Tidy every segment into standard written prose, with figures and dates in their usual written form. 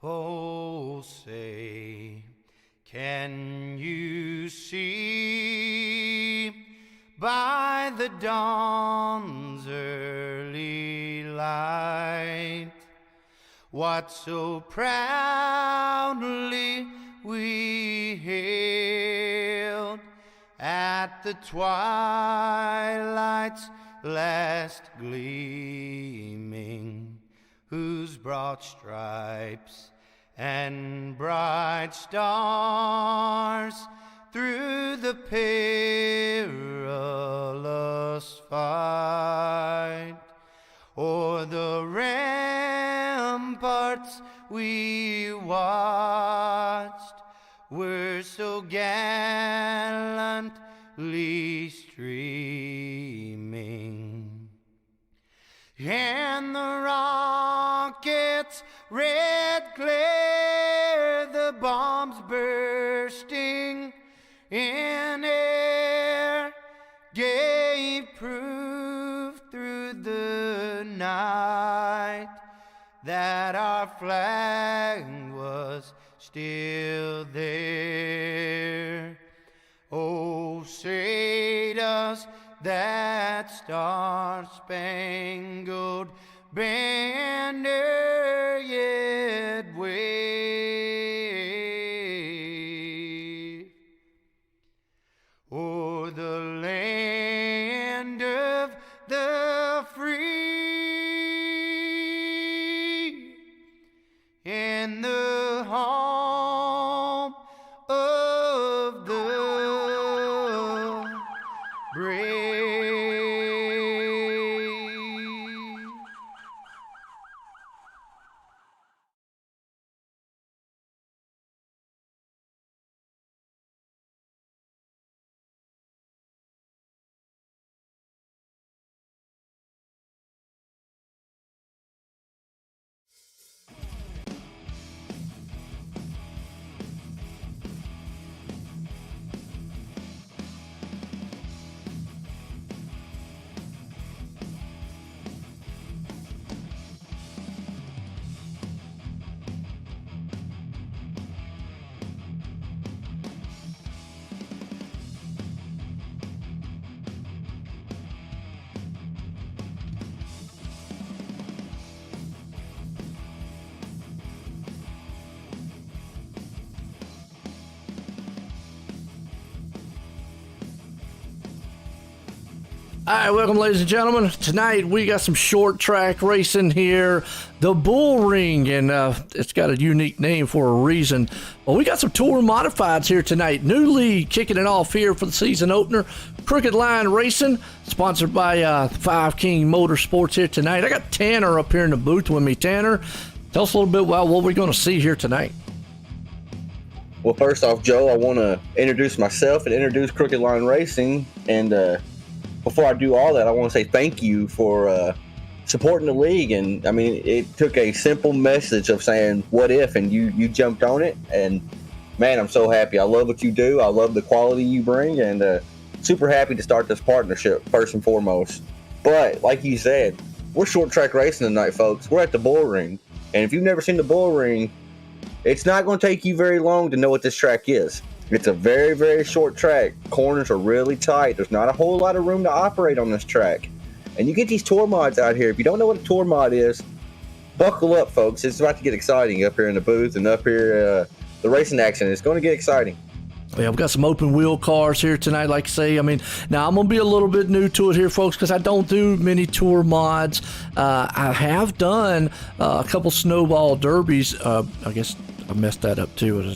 Oh, say, can you see by the dawn's early light what so proudly we hailed at the twilight's last gleaming, whose broad stripes and bright stars through the perilous fight o'er the ramparts we watched were so gallantly streaming, and the rockets' red glare, the bombs bursting in air, gave proof through the night that our flag was still there. Oh, say does that star-spangled banner yet wave o'er the land of the free and the home of the brave? All right, welcome, ladies and gentlemen. Tonight we got some short track racing here, the Bullring, and it's got a unique name for a reason. Well, we got some tour modifieds here tonight. New league kicking it off here for the season opener. Crooked Line Racing, sponsored by Five King Motorsports here tonight. I got Tanner up here in the booth with me. Tanner, tell us a little bit about what we're going to see here tonight. Well, first off, Joe, I want to introduce myself and introduce Crooked Line Racing, and before I do all that, I want to say thank you for supporting the league. And I mean, it took a simple message of saying, what if, and you jumped on it. And man, I'm so happy. I love what you do. I love the quality you bring, and super happy to start this partnership first and foremost. But like you said, we're short track racing tonight, folks. We're at the Bullring. And if you've never seen the Bullring, it's not going to take you very long to know what this track is. It's a very, very short track. Corners are really tight. There's not a whole lot of room to operate on this track. And you get these tour mods out here. If you don't know what a tour mod is, buckle up, folks. It's about to get exciting up here in the booth and up here, the racing action. It's going to get exciting. Yeah, we've got some open wheel cars here tonight, like I say. I mean, now I'm going to be a little bit new to it here, folks, because I don't do many tour mods. I have done a couple snowball derbies. I guess I messed that up too.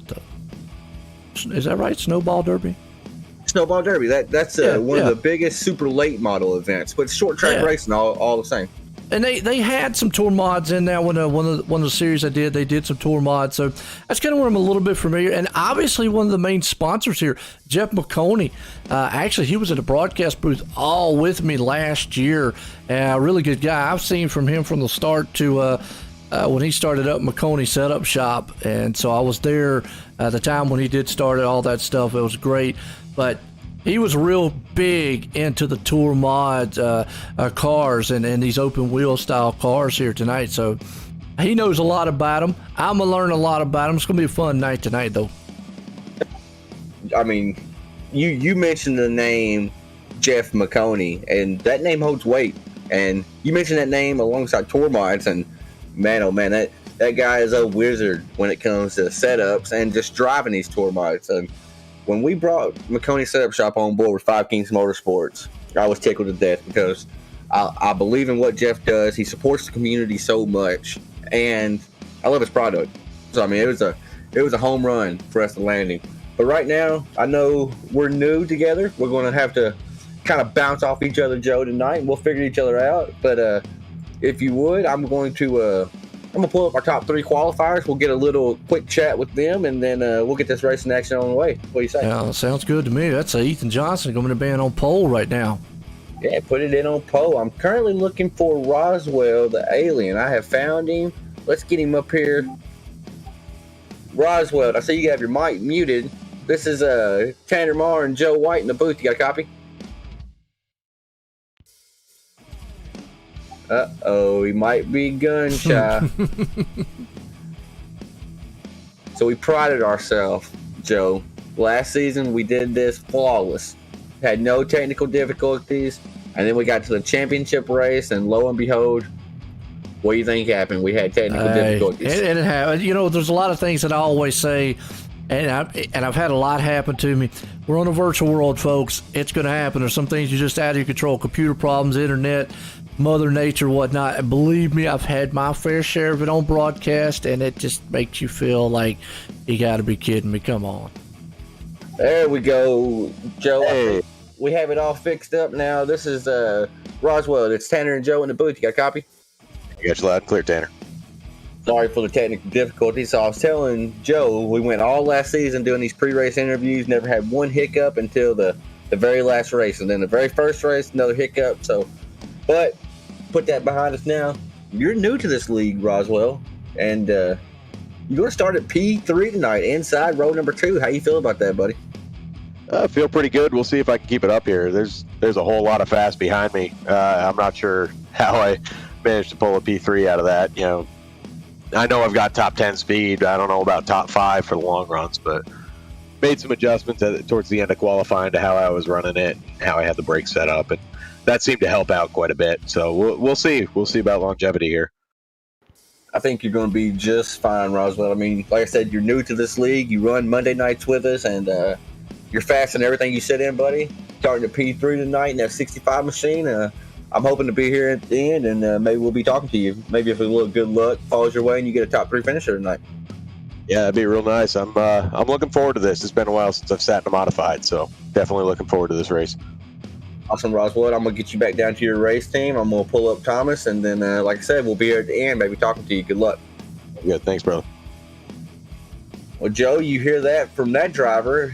Is that right? Snowball Derby? Snowball Derby. That's one of the biggest super late model events, but short track racing all the same. And they had some tour mods in there. One of the series I did, they did some tour mods. So that's kind of where I'm a little bit familiar. And obviously one of the main sponsors here, Jeff McConey. Actually, he was in the broadcast booth all with me last year. A really good guy. I've seen from him from the start to when he started up McConey Setup Shop. And so I was there at the time when he did start all that stuff. It was great. But he was real big into the tour mod cars and these open wheel style cars here tonight. So He knows a lot about them. I'm going to learn a lot about them. It's going to be a fun night tonight, though. I mean, you mentioned the name Jeff McConey, and that name holds weight. And you mentioned that name alongside tour mods, and man, oh man, that guy is a wizard when it comes to setups and just driving these tour mods. And when we brought McConey Setup Shop on board with Five Kings Motorsports, I was tickled to death because I believe in what Jeff does. He supports the community so much, and I love his product. So I mean, it was a home run for us to land him. But right now, I know we're new together. We're going to have to kind of bounce off each other, Joe, tonight, and we'll figure each other out. But if you would, I'm going to pull up our top 3 qualifiers. We'll get a little quick chat with them, and then we'll get this racing action on the way. What do you say? Yeah, sounds good to me. That's Ethan Johnson going to be on pole right now. Yeah, put it in on pole. I'm currently looking for Roswell, the alien. I have found him. Let's get him up here. Roswell, I see you have your mic muted. This is Tanner Marr and Joe White in the booth. You got a copy? Uh-oh, he might be gun shy. So we prided ourselves, Joe. Last season, we did this flawless. Had no technical difficulties. And then we got to the championship race, and lo and behold, what do you think happened? We had technical difficulties. And it happened. You know, there's a lot of things that I always say, and I've had a lot happen to me. We're on a virtual world, folks. It's going to happen. There's some things you just out of your control. Computer problems, internet, Mother Nature, whatnot. And believe me, I've had my fair share of it on broadcast, and it just makes you feel like you got to be kidding me. Come on. There we go, Joe. Hey. We have it all fixed up now. This is Roswell. It's Tanner and Joe in the booth. You got a copy? You got you loud and clear, Tanner. Sorry for the technical difficulties. So I was telling Joe, we went all last season doing these pre-race interviews, never had one hiccup until the very last race. And then the very first race, another hiccup. So, but put that behind us now. You're new to this league, Roswell, and you're going to start at P3 tonight, inside row number 2. How you feel about that, buddy? I feel pretty good. We'll see if I can keep it up here. There's a whole lot of fast behind me. I'm not sure how I managed to pull a P3 out of that. You know, I know I've got top 10 speed. I don't know about top 5 for the long runs, but made some adjustments towards the end of qualifying to how I was running it, how I had the brakes set up, and that seemed to help out quite a bit. So we'll see. We'll see about longevity here. I think you're going to be just fine, Roswell. I mean, like I said, you're new to this league. You run Monday nights with us, and you're fast in everything you sit in, buddy. Starting at P3 tonight in that 65 machine. I'm hoping to be here at the end, and maybe we'll be talking to you. Maybe if a little good luck falls your way and you get a top 3 finisher tonight. Yeah, that'd be real nice. I'm looking forward to this. It's been a while since I've sat in a modified, so definitely looking forward to this race. Awesome, Roswell. I'm going to get you back down to your race team. I'm going to pull up Thomas, and then, like I said, we'll be here at the end, maybe talking to you. Good luck. Good. Thanks, brother. Well, Joe, you hear that from that driver.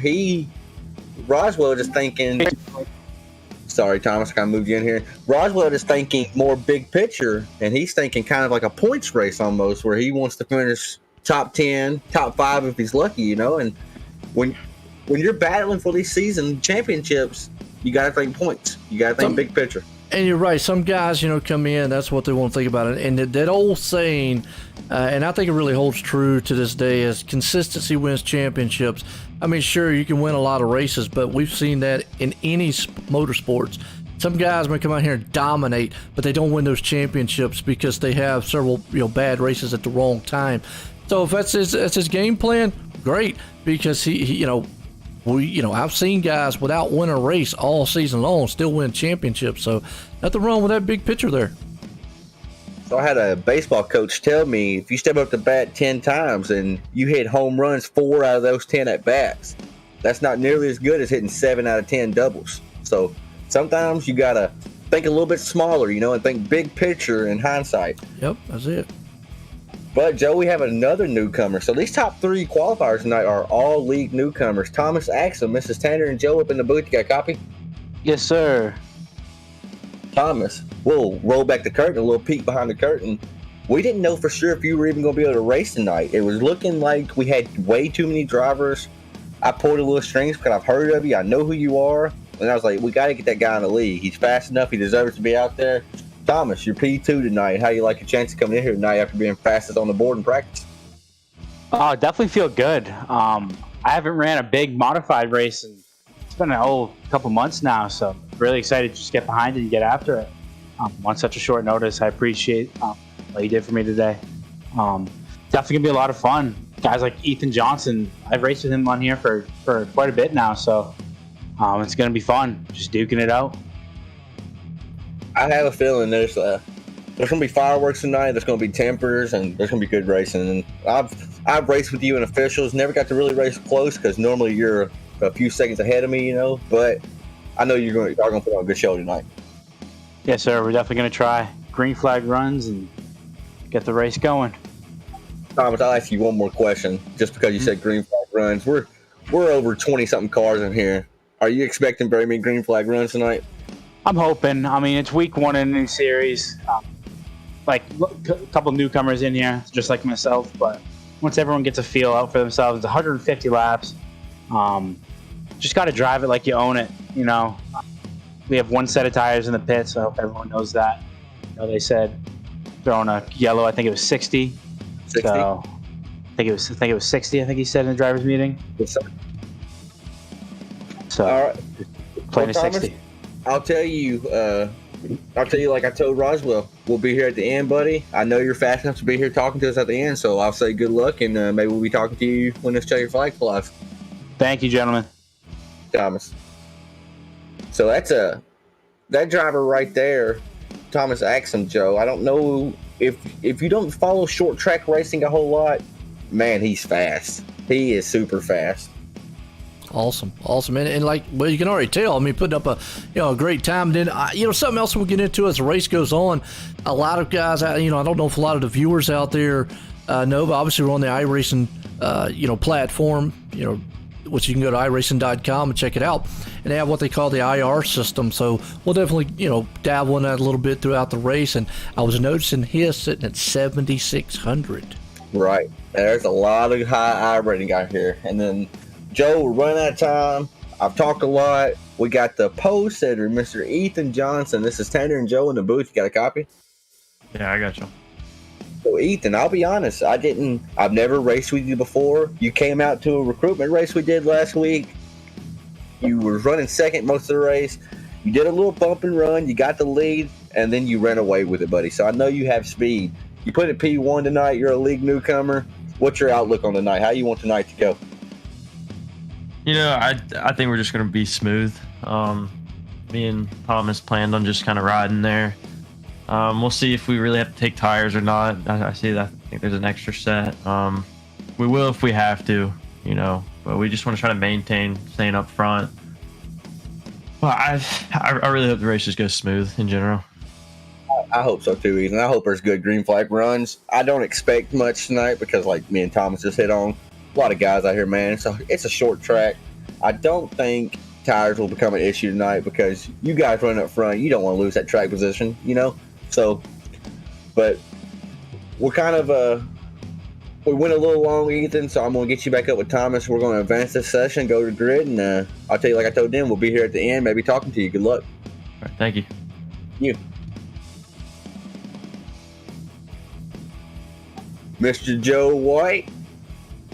Roswell just thinking... Sorry, Thomas, I kind of moved you in here. Roswell is thinking more big picture, and he's thinking kind of like a points race almost, where he wants to finish top 10, top 5 if he's lucky, you know? And when you're battling for these season championships, you got to think points. You got to think big picture. And you're right. Some guys, come in, that's what they want to think about. And that old saying, and I think it really holds true to this day, is consistency wins championships. I mean, sure, you can win a lot of races, but we've seen that in any motorsports. Some guys may come out here and dominate, but they don't win those championships because they have several bad races at the wrong time. So if that's his game plan, great, because I've seen guys without winning a race all season long still win championships. So nothing wrong with that big picture there. So I had a baseball coach tell me, if you step up to bat 10 times and you hit home runs 4 out of those 10 at bats, that's not nearly as good as hitting 7 out of 10 doubles. So sometimes you got to think a little bit smaller, and think big picture in hindsight. Yep, that's it. But, Joe, we have another newcomer. So these top 3 qualifiers tonight are all league newcomers. Thomas Axum, Mrs. Tanner and Joe up in the booth. You got a copy? Yes, sir. Thomas, we'll roll back the curtain, a little peek behind the curtain. We didn't know for sure if you were even going to be able to race tonight. It was looking like we had way too many drivers. I pulled a little strings because I've heard of you. I know who you are. And I was like, we got to get that guy in the league. He's fast enough. He deserves to be out there. Thomas, you're P2 tonight. How you like your chance of coming in here tonight after being fastest on the board in practice? Oh, definitely feel good. I haven't ran a big modified race in it's been a whole couple months now, so really excited to just get behind it and get after it on such a short notice. I appreciate what you did for me today. Definitely gonna be a lot of fun. Guys like Ethan Johnson, I've raced with him on here for quite a bit now, so it's gonna be fun, just duking it out. I have a feeling there's gonna be fireworks tonight. There's gonna be tempers, and there's gonna be good racing. And I've raced with you in officials. Never got to really race close because normally you're a few seconds ahead of me, you know. But I know y'all gonna put on a good show tonight. Yes, sir. We're definitely gonna try green flag runs and get the race going. Thomas, I'll ask you one more question. Just because you said green flag runs, we're over 20-something cars in here. Are you expecting very many green flag runs tonight? I'm hoping. I mean, it's week 1 in a new series. A couple newcomers in here, just like myself. But once everyone gets a feel out for themselves, it's 150 laps. Just got to drive it like you own it. You know, we have 1 set of tires in the pit, so I hope everyone knows that. You know, they said throwing a yellow. I think it was 60. 60? So I think it was 60. I think he said in the drivers' meeting. Yes, sir. So all right. playing a Thomas, 60. I'll tell you like I told Roswell, we'll be here at the end, buddy. I know you're fast enough to be here talking to us at the end, so I'll say good luck, and maybe we'll be talking to you when this checker flag flies. Thank you, gentlemen. Thomas. So that driver right there, Thomas Axum, Joe. I don't know if you don't follow short track racing a whole lot, man, he's fast. He is super fast. Awesome. And like, well, you can already tell, I mean, putting up a great time. Then, something else we'll get into as the race goes on. A lot of guys, I don't know if a lot of the viewers out there know, but obviously we're on the iRacing, platform, which you can go to iRacing.com and check it out. And they have what they call the IR system. So we'll definitely, dabble in that a little bit throughout the race. And I was noticing his sitting at 7,600. Right. There's a lot of high I rating out here. And then, Joe, we're running out of time. I've talked a lot. We got the post setter, Mr. Ethan Johnson. This is Tanner and Joe in the booth. You got a copy? Yeah, I got you. So, Ethan, I'll be honest. I've never raced with you before. You came out to a recruitment race we did last week. You were running second most of the race. You did a little bump and run. You got the lead, and then you ran away with it, buddy. So I know you have speed. You put it P1 tonight. You're a league newcomer. What's your outlook on tonight? How you want tonight to go? I think we're just going to be smooth. Me and Thomas planned on just kind of riding there. We'll see if we really have to take tires or not. I see that. I think there's an extra set. We will if we have to, but we just want to try to maintain staying up front. But I really hope the race just goes smooth in general. I hope so too, Ethan. I hope there's good green flag runs. I don't expect much tonight because, like me and Thomas just hit on, a lot of guys out here, man. So it's a short track. I don't think tires will become an issue tonight because you guys running up front, you don't want to lose that track position, So, but we're kind of we went a little long, Ethan. So I'm gonna get you back up with Thomas. We're gonna advance this session, go to the grid, and I'll tell you, like I told them, we'll be here at the end, maybe talking to you. Good luck. All right, thank you. You. Mr. Joe White,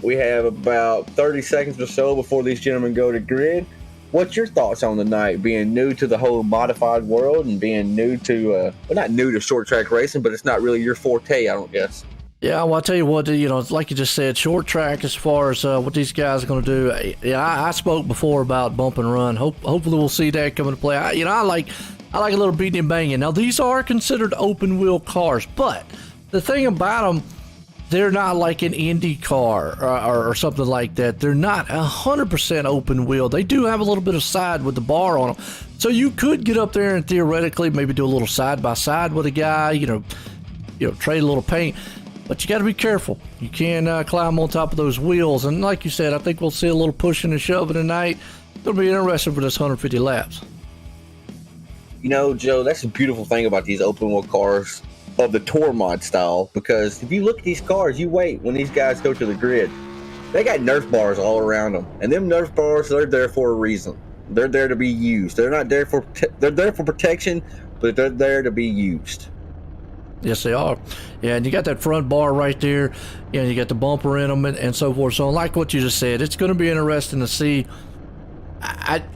we have about 30 seconds or so before these gentlemen go to grid. What's your thoughts on the night, being new to the whole modified world and being new to, not new to short track racing, but it's not really your forte, I don't guess. Yeah, well, I'll tell you what, like you just said, short track as far as what these guys are going to do. Yeah, I spoke before about bump and run. Hopefully we'll see that come into play. I like a little beating and banging. Now, these are considered open wheel cars, but the thing about them, they're not like an Indy car or something like that. They're not 100% open wheel. They do have a little bit of side with the bar on them. So you could get up there and theoretically maybe do a little side-by-side with a guy, trade a little paint. But you got to be careful. You can climb on top of those wheels. And like you said, I think we'll see a little pushing and shoving tonight. It'll be interesting for this 150 laps. Joe, that's the beautiful thing about these open wheel cars of the tour mod style, because if you look at these cars, you wait when these guys go to the grid, they got Nerf bars all around them, and them Nerf bars, they're there for a reason. They're there to be used. They're not there they're there for protection, but they're there to be used. Yes, they are. Yeah, and you got that front bar right there. You know, you got the bumper in them and so forth. So, like what you just said, it's going to be interesting to see.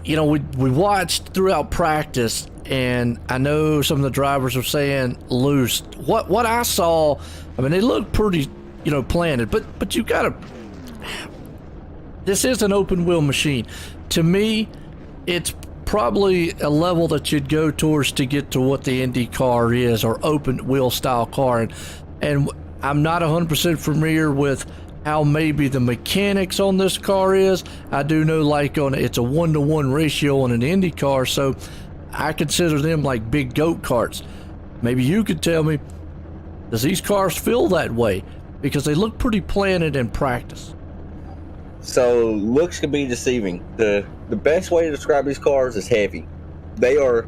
We watched throughout practice, and I know some of the drivers are saying loose. What I saw, I mean, they look pretty, planted, but you got to. This is an open wheel machine. To me, it's probably a level that you'd go towards to get to what the Indy car is, or open wheel style car. And I'm not 100% familiar with how maybe the mechanics on this car is. I do know it's a 1-to-1 ratio on an Indy car, so I consider them like big goat carts. Maybe you could tell me, does these cars feel that way? Because they look pretty planted in practice. So looks can be deceiving. The best way to describe these cars is heavy. They are,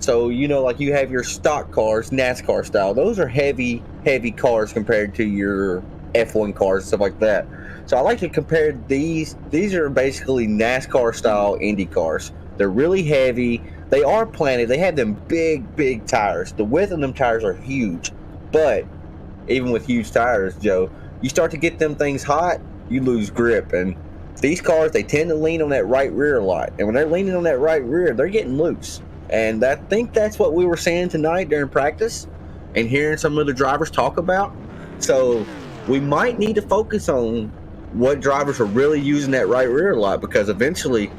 so like you have your stock cars, NASCAR style. Those are heavy cars compared to your F1 cars and stuff like that. So I like to compare these. These are basically NASCAR style Indy cars. They're really heavy. They are planted. They have them big tires. The width of them tires are huge. But even with huge tires, Joe, you start to get them things hot, you lose grip. And these cars, they tend to lean on that right rear a lot. And when they're leaning on that right rear, they're getting loose. And I think that's what we were saying tonight during practice and hearing some of the drivers talk about. So we might need to focus on what drivers are really using that right rear a lot, because eventually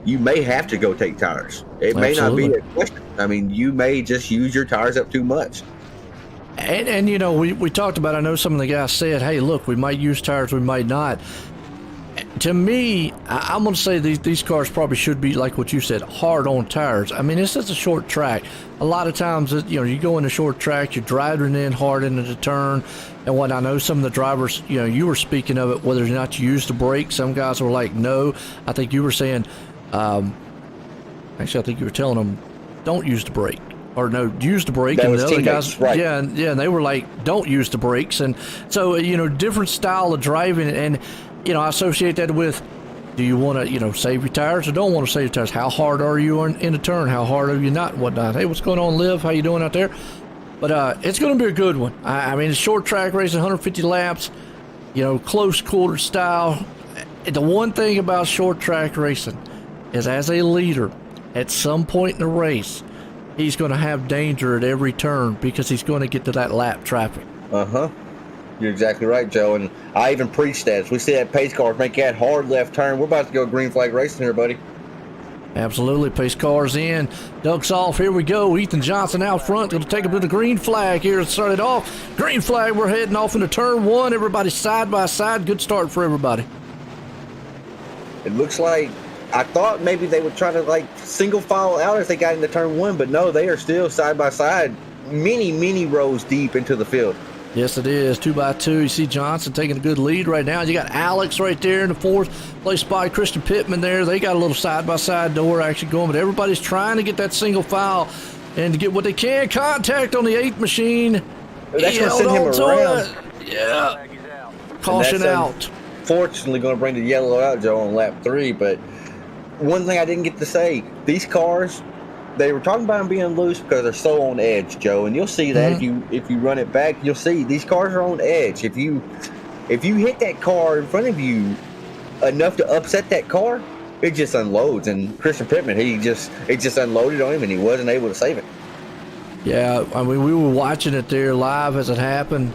you may have to go take tires. It may not be a question. I mean, you may just use your tires up too much. And we talked about, I know some of the guys said, hey, look, we might use tires, we might not. To me, I'm going to say these cars probably should be, like what you said, hard on tires. I mean, this is a short track. A lot of times, you go in a short track, you're driving in hard into the turn. And what I know some of the drivers, you were speaking of it, whether or not you use the brake. Some guys were like, no. I think you were saying, actually, I think you were telling them, don't use the brake. Or no, use the brake. That and was the other teammates, guys, right. and they were like, don't use the brakes. And so, different style of driving. And, I associate that with, do you want to, save your tires or don't want to save your tires? How hard are you in a turn? How hard are you not? And whatnot. Hey, what's going on, Liv? How you doing out there? But it's going to be a good one. I mean, it's short track racing, 150 laps, close quarter style. The one thing about short track racing is, as a leader, at some point in the race, he's going to have danger at every turn because he's going to get to that lap traffic. You're exactly right, Joe. And I even preached that. As we see that pace car make that hard left turn, we're about to go green flag racing here, buddy. Absolutely. Pace cars in. Ducks off. Here we go. Ethan Johnson out front. Going to take him to the green flag here to start it off. Green flag. We're heading off into turn one. Everybody side by side. Good start for everybody. It looks like, I thought maybe they would try to single file out as they got into turn one, but no, they are still side by side, many rows deep into the field. Yes, it is. 2x2. You see Johnson taking a good lead right now. You got Alex right there in the fourth place spot. Christian Pittman there. They got a little side-by-side door action going, but everybody's trying to get that single file and to get what they can. Contact on the 8 machine. That's going to send him around. Yeah. Caution out. Fortunately, going to bring the yellow out, Joe, on lap 3. But one thing I didn't get to say, these cars, they were talking about them being loose because they're so on edge, Joe, and you'll see that if you run it back, you'll see these cars are on edge. If you hit that car in front of you enough to upset that car, it just unloads. And Christian Pittman, it just unloaded on him, and he wasn't able to save it. Yeah, I mean, we were watching it there live as it happened.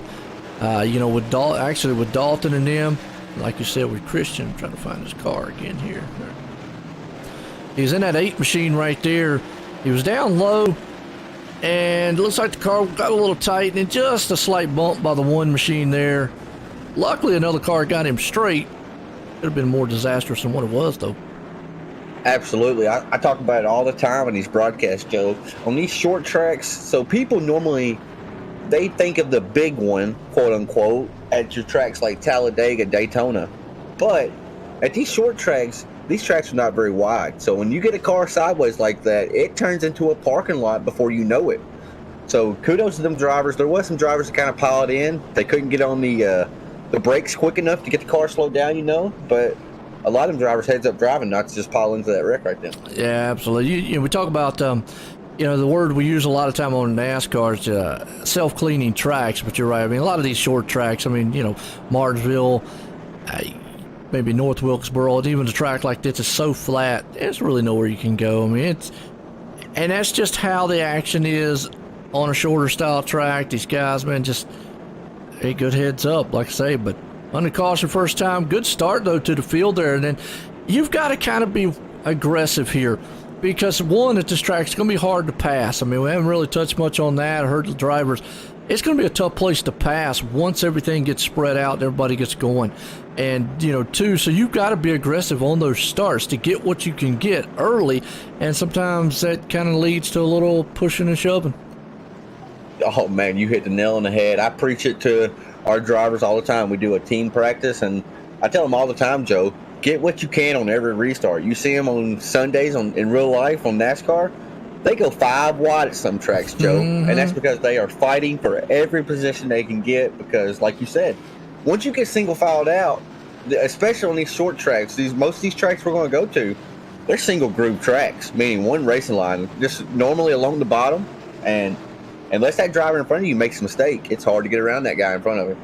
With Dalton and them, like you said, with Christian. I'm trying to find his car again here. He was in that 8 machine right there. He was down low, and it looks like the car got a little tight, and just a slight bump by the 1 machine there. Luckily, another car got him straight. Could have been more disastrous than what it was, though. Absolutely. I talk about it all the time in these broadcasts, Joe. On these short tracks, so people normally, they think of the big one, quote unquote, at your tracks like Talladega, Daytona. But at these short tracks, these tracks are not very wide. So when you get a car sideways like that, it turns into a parking lot before you know it. So kudos to them drivers. There was some drivers that kind of piled in. They couldn't get on the brakes quick enough to get the car slowed down, but a lot of them drivers heads up driving, not to just pile into that wreck right then. Yeah, absolutely. We talk about you know, the word we use a lot of time on NASCAR is self-cleaning tracks, but you're right. I mean, a lot of these short tracks, I mean, you know, Martinsville, maybe North Wilkesboro, and even a track like this is so flat, there's really nowhere you can go. I mean, and that's just how the action is on a shorter style track. These guys, man, just, hey, good heads up, like I say, but under caution first time. Good start, though, to the field there, and then you've got to kind of be aggressive here. Because, one, at this track, it's going to be hard to pass. I mean, we haven't really touched much on that. I heard the drivers. It's going to be a tough place to pass once everything gets spread out and everybody gets going. And, you know, two, so you've got to be aggressive on those starts to get what you can get early. And sometimes that kind of leads to a little pushing and shoving. Oh, man, you hit the nail on the head. I preach it to our drivers all the time. We do a team practice, and I tell them all the time, Joe, get what you can on every restart. You see them on Sundays in real life on NASCAR, they go 5 wide at some tracks, Joe. And that's because they are fighting for every position they can get because, like you said, once you get single filed out, especially on these short tracks, most of these tracks we're going to go to, they're single groove tracks, meaning one racing line, just normally along the bottom. And unless that driver in front of you makes a mistake, it's hard to get around that guy in front of him.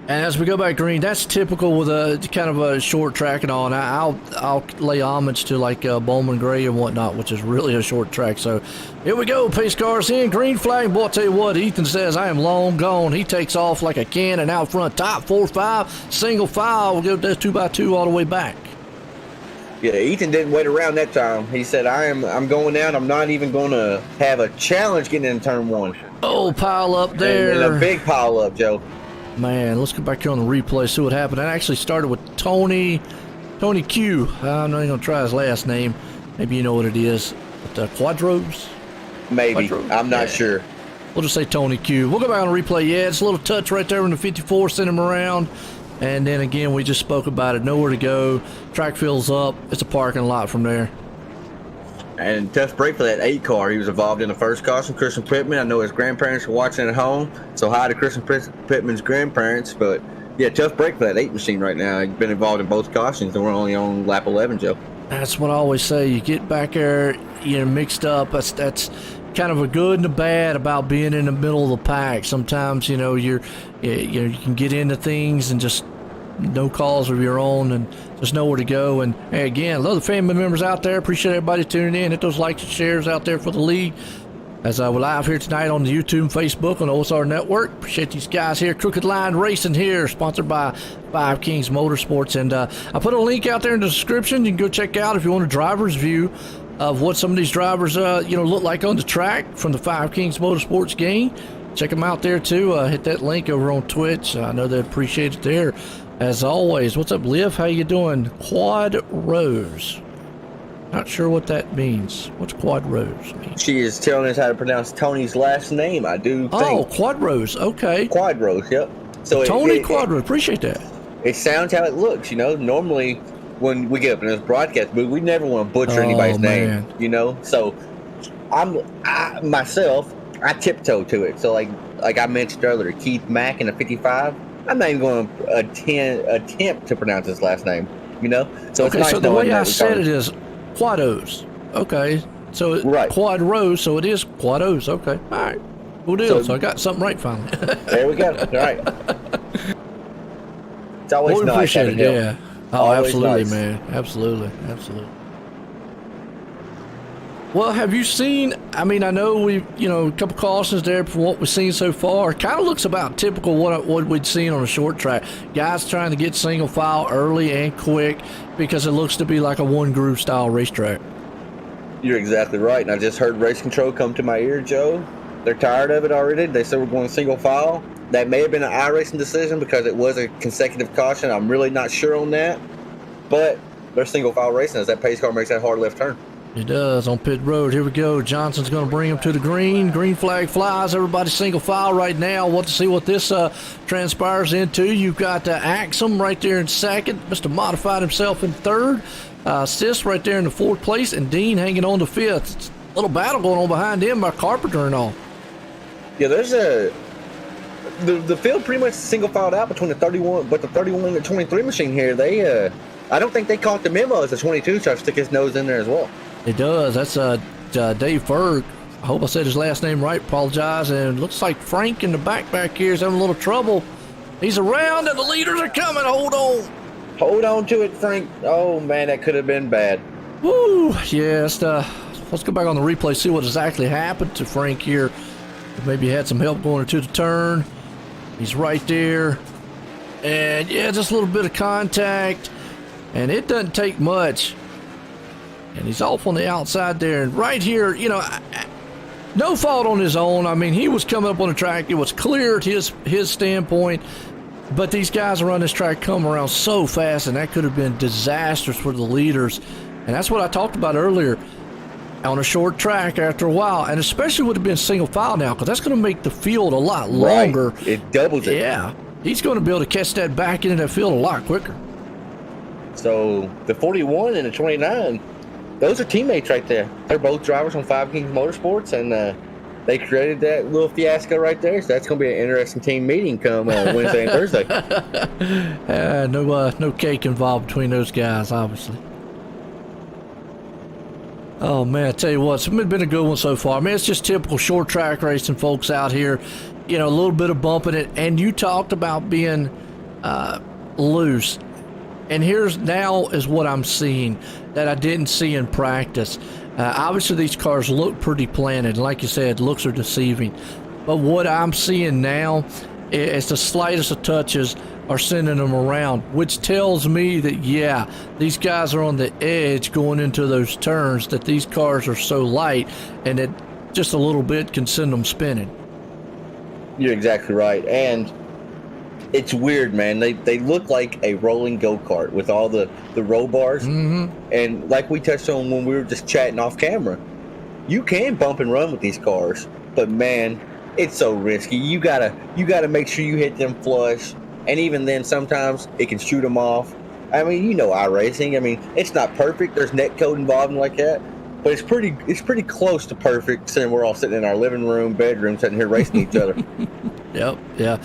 And as we go back green, that's typical with a kind of a short track and all. And I'll lay homage to like Bowman Gray and whatnot, which is really a short track. So here we go, pace cars in, green flag. Boy, I'll tell you what, Ethan says, I am long gone. He takes off like a cannon out front, top 4-5, single file. We'll go 2x2 all the way back. Yeah, Ethan didn't wait around that time. He said, I'm going out. I'm not even going to have a challenge getting in turn 1. Oh, pile up there. And a big pile up, Joe. Man, let's go back here on the replay, see what happened. That actually started with Tony Q. I'm not even going to try his last name. Maybe you know what it is. But Quadros? Maybe. Quadros? I'm not sure. We'll just say Tony Q. We'll go back on the replay. Yeah, it's a little touch right there in the 54, send him around. And then again, we just spoke about it. Nowhere to go. Track fills up. It's a parking lot from there. And tough break for that 8 car. He was involved in the first caution, Christian Pittman. I know his grandparents are watching at home, so hi to Christian Pittman's grandparents. But yeah, tough break for that 8 machine right now. He's been involved in both cautions, and we're only on lap 11, Joe. That's what I always say. You get back there, you're mixed up. That's kind of a good and a bad about being in the middle of the pack. Sometimes, you know, you can get into things and just no calls of your own and just nowhere to go. And hey, again, love the family members out there. Appreciate everybody tuning in. Hit those likes and shares out there for the league. As we're live here tonight on the YouTube and Facebook on the OSR Network. Appreciate these guys here. Crooked Line Racing here, sponsored by Five Kings Motorsports. And I put a link out there in the description. You can go check out if you want a driver's view of what some of these drivers look like on the track from the Five Kings Motorsports game. Check them out there too. Hit that link over on Twitch. I know they appreciate it there. As always, what's up, Liv? How you doing? Quad Rose. Not sure what that means. What's Quad Rose mean? She is telling us how to pronounce Tony's last name, I do think. Oh, Quad Rose. Okay. Quad Rose, yep. So Tony Quad Rose. Appreciate that. It sounds how it looks, you know. Normally, when we get up in this broadcast booth, we never want to butcher anybody's name, you know. So I myself tiptoe to it. So like I mentioned earlier, Keith Mack in a 55. I'm not even going to attempt to pronounce his last name, you know? So it's okay, nice so the way I said it is Quados. Okay. So right. Quad Rose, so it is Quados. Okay. All right. Cool deal. So I got something right finally. There we go. All right. It's always nice. Appreciate it, yeah. Oh, always absolutely, nice. man. Absolutely. Absolutely. Well, have you seen, I mean, I know we've, a couple cautions there from what we've seen so far. Kind of looks about typical what we'd seen on a short track. Guys trying to get single file early and quick because it looks to be like a one groove style racetrack. You're exactly right. And I just heard race control come to my ear, Joe. They're tired of it already. They said we're going single file. That may have been an iRacing decision because it was a consecutive caution. I'm really not sure on that. But they're single file racing as that pace car makes that hard left turn. It does on pit road. Here we go. Johnson's going to bring him to the green. Green flag flies. Everybody single file right now. We'll see what this transpires into. You've got Axum right there in second. Mr. Modified himself in third. Sis right there in the fourth place. And Dean hanging on to fifth. It's a little battle going on behind him by Carpenter and all. Yeah, there's the field pretty much single filed out between the 31, but the 31 and the 23 machine here, they I don't think they caught the memo as the 22 tries to stick his nose in there as well. It does. That's Dave Ferg I hope I said his last name right. Apologize. And looks like Frank in the back here is having a little trouble. He's around and the leaders are coming. Hold on. Hold on to it, Frank. Oh, man, that could have been bad. Woo. Yeah, let's go back on the replay, see what exactly happened to Frank here. Maybe he had some help going into the turn. He's right there. And, yeah, just a little bit of contact. And it doesn't take much. And he's off on the outside there. And right here, you know, no fault on his own. I mean, he was coming up on the track. It was clear at his standpoint. But these guys around this track come around so fast, and that could have been disastrous for the leaders. And that's what I talked about earlier. On a short track after a while, and especially would have been single file now, because that's going to make the field a lot longer. Right. It doubles it. Yeah. He's going to be able to catch that back into that field a lot quicker. So the 41 and the 29, those are teammates right there. They're both drivers on Five Kings Motorsports, and they created that little fiasco right there. So that's going to be an interesting team meeting come Wednesday and Thursday. No cake involved between those guys, obviously. Oh, man, I tell you what, it's been a good one so far. I mean, it's just typical short track racing folks out here. You know, a little bit of bumping it. And you talked about being loose. And here's now is what I'm seeing that I didn't see in practice. Obviously, these cars look pretty planted. Like you said, looks are deceiving. But what I'm seeing now is the slightest of touches are sending them around, which tells me that, yeah, these guys are on the edge going into those turns, that these cars are so light and that just a little bit can send them spinning. You're exactly right. And it's weird, man. They look like a rolling go-kart with all the roll bars. Mm-hmm. And like we touched on when we were just chatting off camera, you can bump and run with these cars, but man, it's so risky. You gotta make sure you hit them flush. And even then, sometimes it can shoot them off. I mean, you know, iRacing. I mean, it's not perfect. There's net code involved and like that, but it's pretty close to perfect. Saying we're all sitting in our living room, bedroom, sitting here racing each other. Yep, yeah.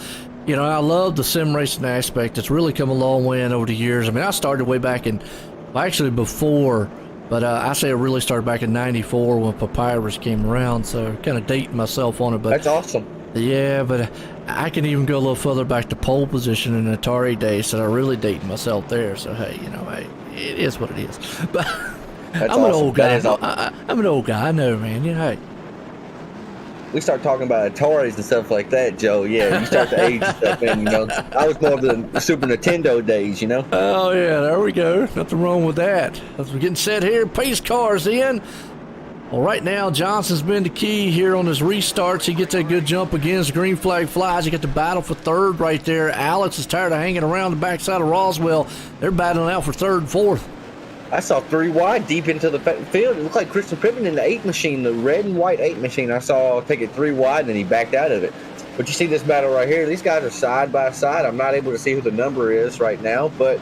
You know, I love the sim racing aspect. It's really come a long way in over the years. I mean, I started way back in, well, actually before, but I say I really started back in '94 when Papyrus came around. So kind of dating myself on it. But that's awesome. Yeah, but I can even go a little further back to pole position in Atari days, so I really dating myself there. So hey, you know, hey, it is what it is. But I'm awesome. An old guy. Awesome. I'm an old guy. I know, man. You know, hey. We start talking about Ataris and stuff like that, Joe. Yeah, you start to age and stuff, and you know, I was more of the Super Nintendo days, you know. Oh yeah, there we go. Nothing wrong with that. As we're getting set here, pace cars in. Well, right now, Johnson's been the key here on his restarts. He gets that good jump again as the green flag flies. You get the battle for third right there. Alex is tired of hanging around the backside of Roswell. They're battling out for third and fourth. I saw 3 wide deep into the field. It looked like Christian Pippen in the 8 machine, the red and white 8 machine. I saw take it 3 wide, and then he backed out of it. But you see this battle right here. These guys are side by side. I'm not able to see who the number is right now, but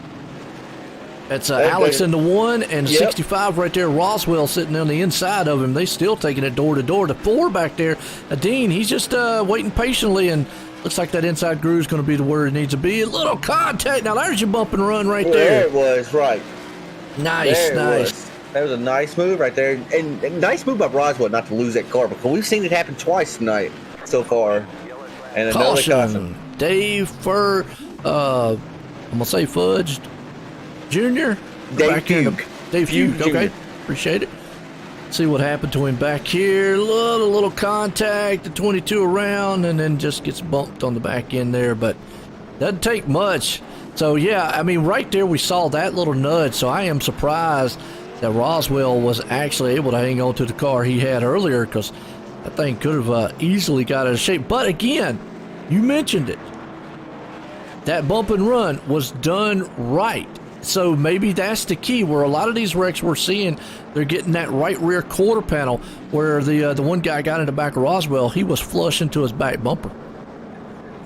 it's Alex in the 1 and 65 right there. Roswell sitting on the inside of him. They still taking it door to door. The 4 back there, Dean, he's just waiting patiently, and looks like that inside groove is going to be the where it needs to be. A little contact. Now there's your bump and run right there. There it was, right. Nice. That was a nice move right there, and nice move by Roswell not to lose that car, because we've seen it happen twice tonight so far. And another caution. Dave I'm gonna say Fudge Jr. Dave Fugue. Dave Fugue. Okay, appreciate it. See what happened to him back here. Little contact. The 22 around, and then just gets bumped on the back end there, but doesn't take much. So, yeah, I mean, right there we saw that little nudge. So I am surprised that Roswell was actually able to hang on to the car he had earlier, because that thing could have easily got out of shape. But again, you mentioned it. That bump and run was done right. So maybe that's the key, where a lot of these wrecks we're seeing, they're getting that right rear quarter panel where the one guy got in the back of Roswell, he was flush into his back bumper.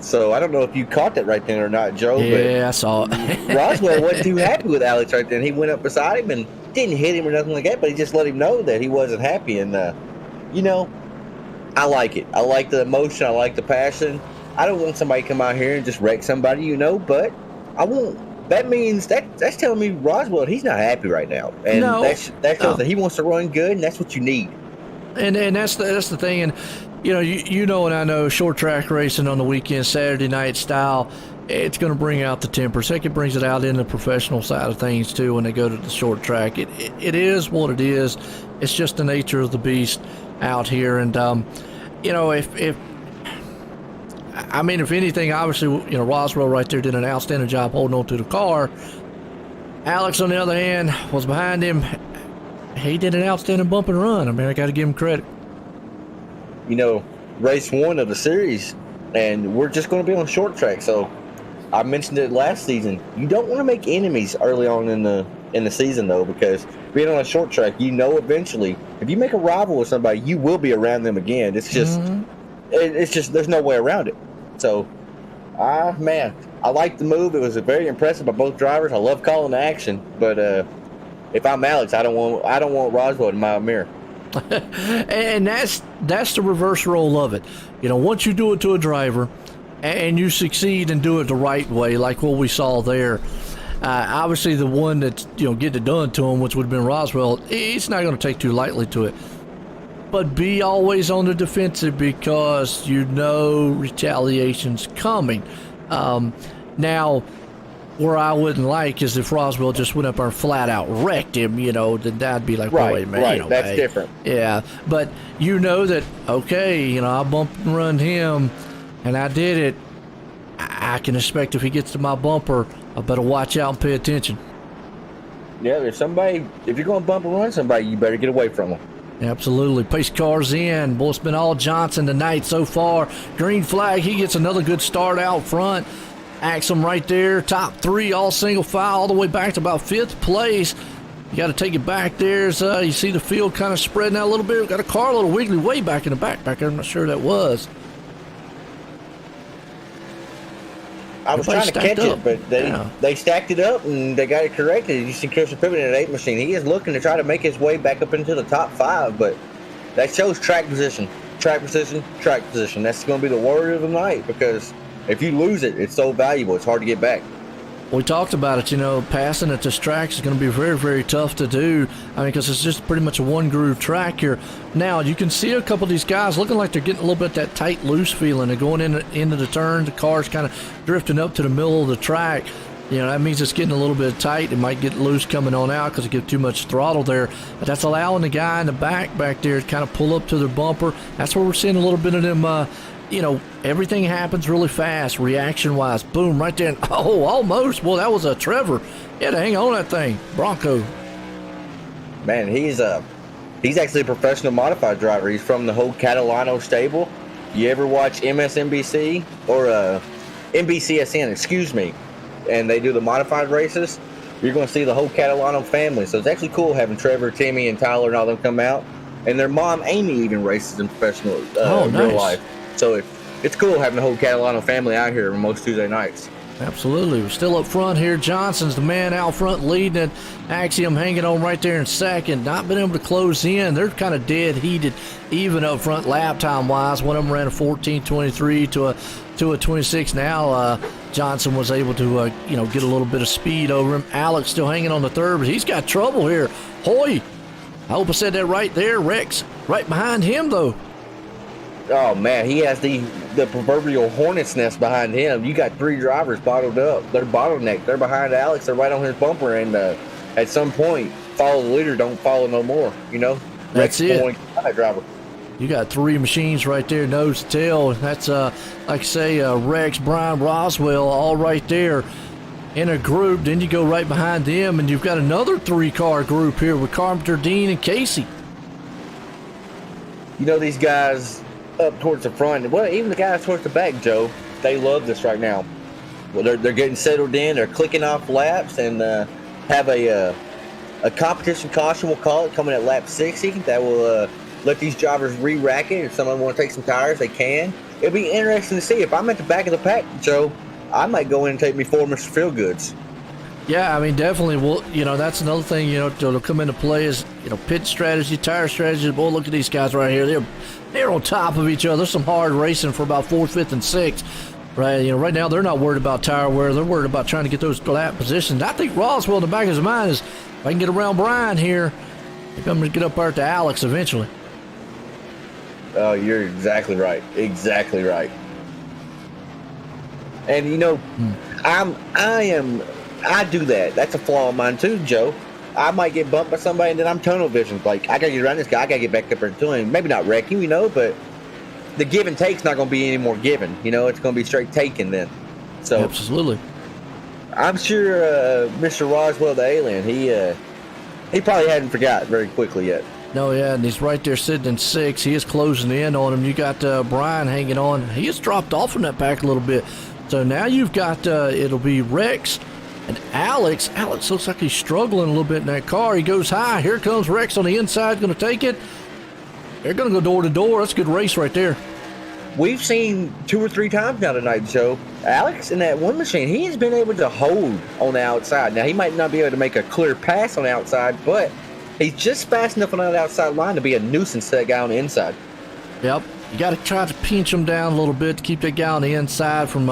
So I don't know if you caught that right then or not, Joe. Yeah, I saw it. Roswell wasn't too happy with Alex right then. He went up beside him and didn't hit him or nothing like that, but he just let him know that he wasn't happy. And, you know, I like it. I like the emotion. I like the passion. I don't want somebody to come out here and just wreck somebody, you know, but I won't. That means that's telling me Roswell, he's not happy right now. And that shows that he wants to run good, and that's what you need. And that's the thing, and you know, and I know short track racing on the weekend, Saturday night style, it's going to bring out the tempers. Heck, it brings it out in the professional side of things too when they go to the short track. It is what it is. It's just the nature of the beast out here, and if anything, obviously, Roswell right there did an outstanding job holding on to the car. Alex, on the other hand, was behind him. He did an outstanding bump and run. I mean, I got to give him credit. Race 1 of the series, and we're just going to be on short track. So I mentioned it last season. You don't want to make enemies early on in the season, though, because being on a short track, eventually, if you make a rival with somebody, you will be around them again. It's just, there's no way around it. So, I like the move. It was very impressive by both drivers. I love calling the action, but if I'm Alex, I don't want Roswell in my mirror. And that's the reverse role of it. Once you do it to a driver and you succeed and do it the right way, like what we saw there, obviously the one that's get it done to him, which would have been Roswell, he's not going to take too lightly to it. But be always on the defensive because retaliation's coming. Now, where I wouldn't like is if Roswell just went up there and flat out wrecked him, then that'd be like, right, wait a minute. Right, that's different. Yeah, but that, okay, I bumped and run him, and I did it. I can expect if he gets to my bumper, I better watch out and pay attention. Yeah, if you're going to bump and run somebody, you better get away from them. Absolutely. Pace car's in. Boy, it's been all Johnson tonight so far. Green flag. He gets another good start out front. Axum right there. Top 3, all single file, all the way back to about 5th place. You got to take it back there. You see the field kind of spreading out a little bit. We've got a car a little wiggly way back in the back there. I'm not sure that was. I was trying to catch it, but they stacked it up and they got it corrected. You see Christian Pippen in an 8 machine. He is looking to try to make his way back up into the top 5, but that shows track position. Track position, track position. That's going to be the word of the night because if you lose it, it's so valuable. It's hard to get back. We talked about it, passing at this track is going to be very, very tough to do. Because it's just pretty much a one-groove track here. Now, you can see a couple of these guys looking like they're getting a little bit that tight, loose feeling. They're going into the turn. The car's kind of drifting up to the middle of the track. That means it's getting a little bit tight. It might get loose coming on out because it gives too much throttle there. But that's allowing the guy in the back there to kind of pull up to their bumper. That's where we're seeing a little bit of them everything happens really fast, reaction-wise. Boom, right there. Oh, almost. Well, that was a Trevor. He had to hang on that thing. Bronco. Man, he's actually a professional modified driver. He's from the whole Catalano stable. You ever watch MSNBC or NBCSN, excuse me, and they do the modified races? You're going to see the whole Catalano family. So it's actually cool having Trevor, Timmy, and Tyler and all them come out. And their mom, Amy, even races in professional real life. So it's cool having the whole Catalano family out here on most Tuesday nights. Absolutely. We're still up front here. Johnson's the man out front leading it. Axiom hanging on right there in second. Not been able to close in. They're kind of dead heated, even up front lap time wise. One of them ran a 14:23 to a 26. Now Johnson was able to get a little bit of speed over him. Alex still hanging on the third, but he's got trouble here. Hoy, I hope I said that right there. Rex right behind him though. Oh man, he has the proverbial hornet's nest behind him. You got 3 drivers bottled up. They're bottlenecked. They're behind Alex. They're right on his bumper. And at some point, follow the leader, don't follow no more. That's it. That driver. You got 3 machines right there, nose to tail. That's like I say, Rex, Brian, Roswell, all right there in a group. Then you go right behind them, and you've got another 3-car group here with Carpenter, Dean, and Casey. These guys up towards the front, well, even the guys towards the back, Joe, they love this right now. Well, they're getting settled in, they're clicking off laps, and have a competition caution, we'll call it, coming at lap 60 that will let these drivers re-rack it. If someone want to take some tires, they can. It'll be interesting to see. If I'm at the back of the pack, Joe, I might go in and take me 4 Mr. Feelgoods. Yeah, I mean, definitely. Well, that's another thing, that'll come into play is, pit strategy, tire strategy. Boy, look at these guys right here. They're on top of each other. There's some hard racing for about 4th, 5th, and 6th. Right, right now they're not worried about tire wear. They're worried about trying to get those lap positions. I think Roswell in the back of his mind is, if I can get around Brian here, maybe I'm going to get up there to Alex eventually. Oh, you're exactly right. Exactly right. And you know, I do that. That's a flaw of mine too, Joe. I might get bumped by somebody, and then I'm tunnel vision. Like, I gotta get around this guy. I gotta get back up there to him. Maybe not wreck him, you know, but the give and take's not gonna be any more given. You know, it's gonna be straight taken then. So Absolutely. I'm sure Mr. Roswell, the alien, he probably hadn't forgot very quickly yet. No, yeah, and he's right there sitting in 6. He is closing in on him. You got Brian hanging on. He has dropped off from that pack a little bit. So now you've got, it'll be Rex and Alex. Alex looks like he's struggling a little bit in that car. He goes high. Here comes Rex on the inside, going to take it. They're going to go door to door. That's a good race right there. We've seen 2 or 3 times now tonight, Joe. Alex in that one machine, he has been able to hold on the outside. Now, he might not be able to make a clear pass on the outside, but he's just fast enough on that outside line to be a nuisance to that guy on the inside. Yep. You got to try to pinch him down a little bit to keep that guy on the inside from,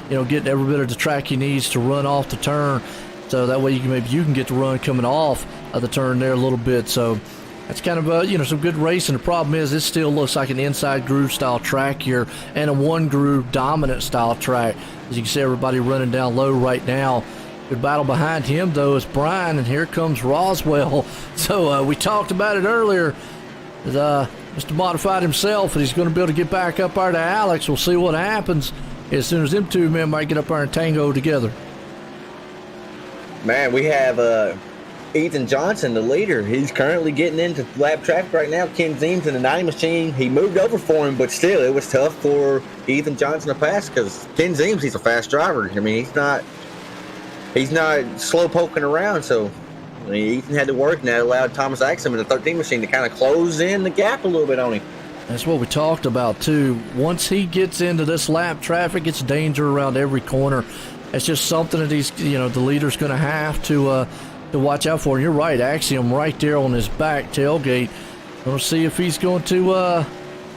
getting every bit of the track he needs to run off the turn. So that way you can get the run coming off of the turn there a little bit. So that's kind of, some good racing. The problem is it still looks like an inside groove style track here and a one groove dominant style track. As you can see, everybody running down low right now. Good battle behind him, though, is Brian, and here comes Roswell. So we talked about it earlier. Mr. Modified himself, and he's going to be able to get back up there to Alex. We'll see what happens as soon as them two men might get up there and tango together. Man, we have Ethan Johnson, the leader. He's currently getting into lap traffic right now. Ken Zeems in the 90 machine. He moved over for him, but still, it was tough for Ethan Johnson to pass because Ken Zeems, he's a fast driver. I mean, he's not slow poking around, so Ethan had to work, and that allowed Thomas Axum in the 13 machine to kind of close in the gap a little bit on him. That's what we talked about, too. Once he gets into this lap traffic, it's danger around every corner. It's just something that the leader's going to have to watch out for. And you're right, Axiom right there on his back tailgate. We'll see if he's going to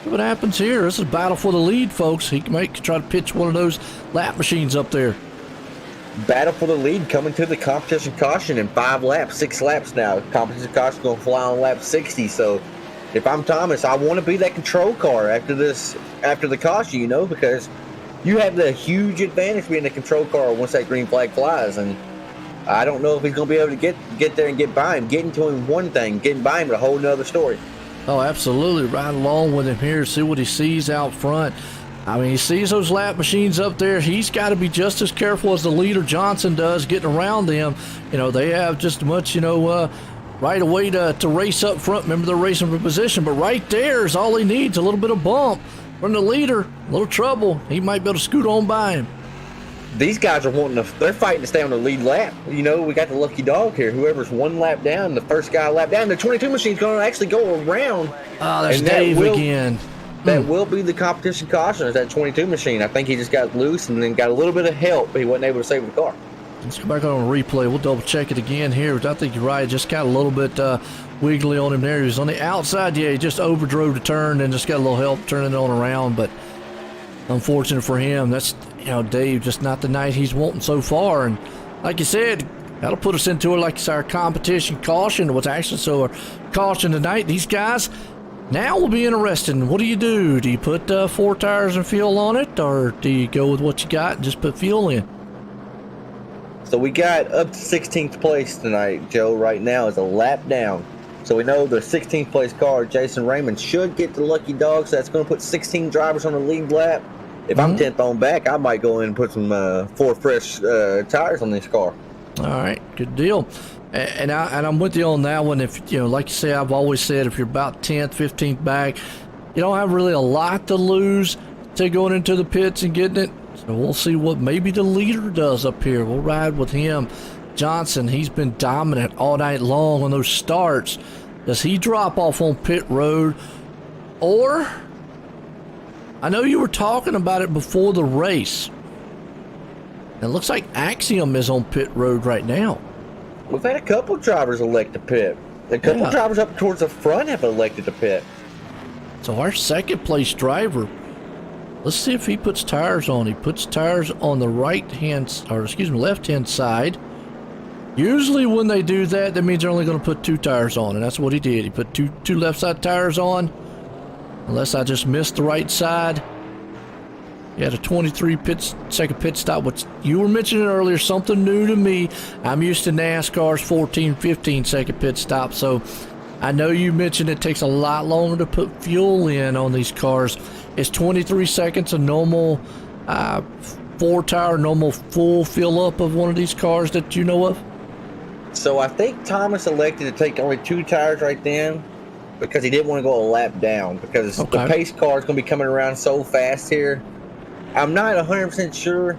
see what happens here. This is a battle for the lead, folks. He might try to pitch one of those lap machines up there. Battle for the lead coming to the competition caution in 5 laps, 6 laps now. Competition caution going to fly on lap 60. So if I'm Thomas, I want to be that control car after the caution, because you have the huge advantage being the control car once that green flag flies. And I don't know if he's going to be able to get there and get by him. Getting to him one thing, getting by him is a whole nother story. Oh, absolutely. Right along with him here, see what he sees out front. I mean, he sees those lap machines up there. He's got to be just as careful as the leader Johnson does getting around them. They have just as much, right away to race up front. Remember, they're racing for position, but right there is all he needs, a little bit of bump from the leader, a little trouble. He might be able to scoot on by him. These guys are they're fighting to stay on the lead lap. We got the lucky dog here. Whoever's one lap down, the first guy lap down, the 22 machine's going to actually go around. Oh, there's Dave again. That will be the competition caution, is that 22 machine. I think he just got loose and then got a little bit of help, but he wasn't able to save the car. Let's go back on a replay. We'll double check it again here. I think you're right. Just got a little bit wiggly on him there. He was on the outside. Yeah, he just overdrove the turn and just got a little help turning it on around. But unfortunate for him, that's, Dave, just not the night he's wanting so far. And like you said, that'll put us into it like it's our competition caution. What's actually our caution tonight. These guys now will be interesting. What do? Do you put 4 tires and fuel on it, or do you go with what you got and just put fuel in? So we got up to 16th place tonight, Joe. Right now is a lap down. So we know the 16th place car, Jason Raymond, should get the lucky dog. So that's going to put 16 drivers on the lead lap. If I'm 10th on back, I might go in and put some 4 fresh tires on this car. All right, good deal. And I'm with you on that one. If like you say, I've always said, if you're about 10th, 15th back, you don't have really a lot to lose to going into the pits and getting it. So we'll see what maybe the leader does up here. We'll ride with him. Johnson, he's been dominant all night long on those starts. Does he drop off on pit road? Or, I know you were talking about it before the race. It looks like Axiom is on pit road right now. We've had a couple drivers elect to pit. A couple drivers up towards the front have elected to pit. So our second place driver, let's see if he puts tires on. He puts tires on the left hand side. Usually when they do that, that means they're only going to put 2 tires on, and that's what he did. He put two left side tires on. unless I just missed the right side. He had a 23-second pit stop, which you were mentioning earlier, something new to me. I'm used to NASCAR's 14, 15-second pit stop, so I know you mentioned it takes a lot longer to put fuel in on these cars. Is 23 seconds a normal 4-tire, normal full fill-up of one of these cars that you know of? So I think Thomas elected to take only 2 tires right then because he didn't want to go a lap down because the pace car is going to be coming around so fast here. I'm not 100% sure.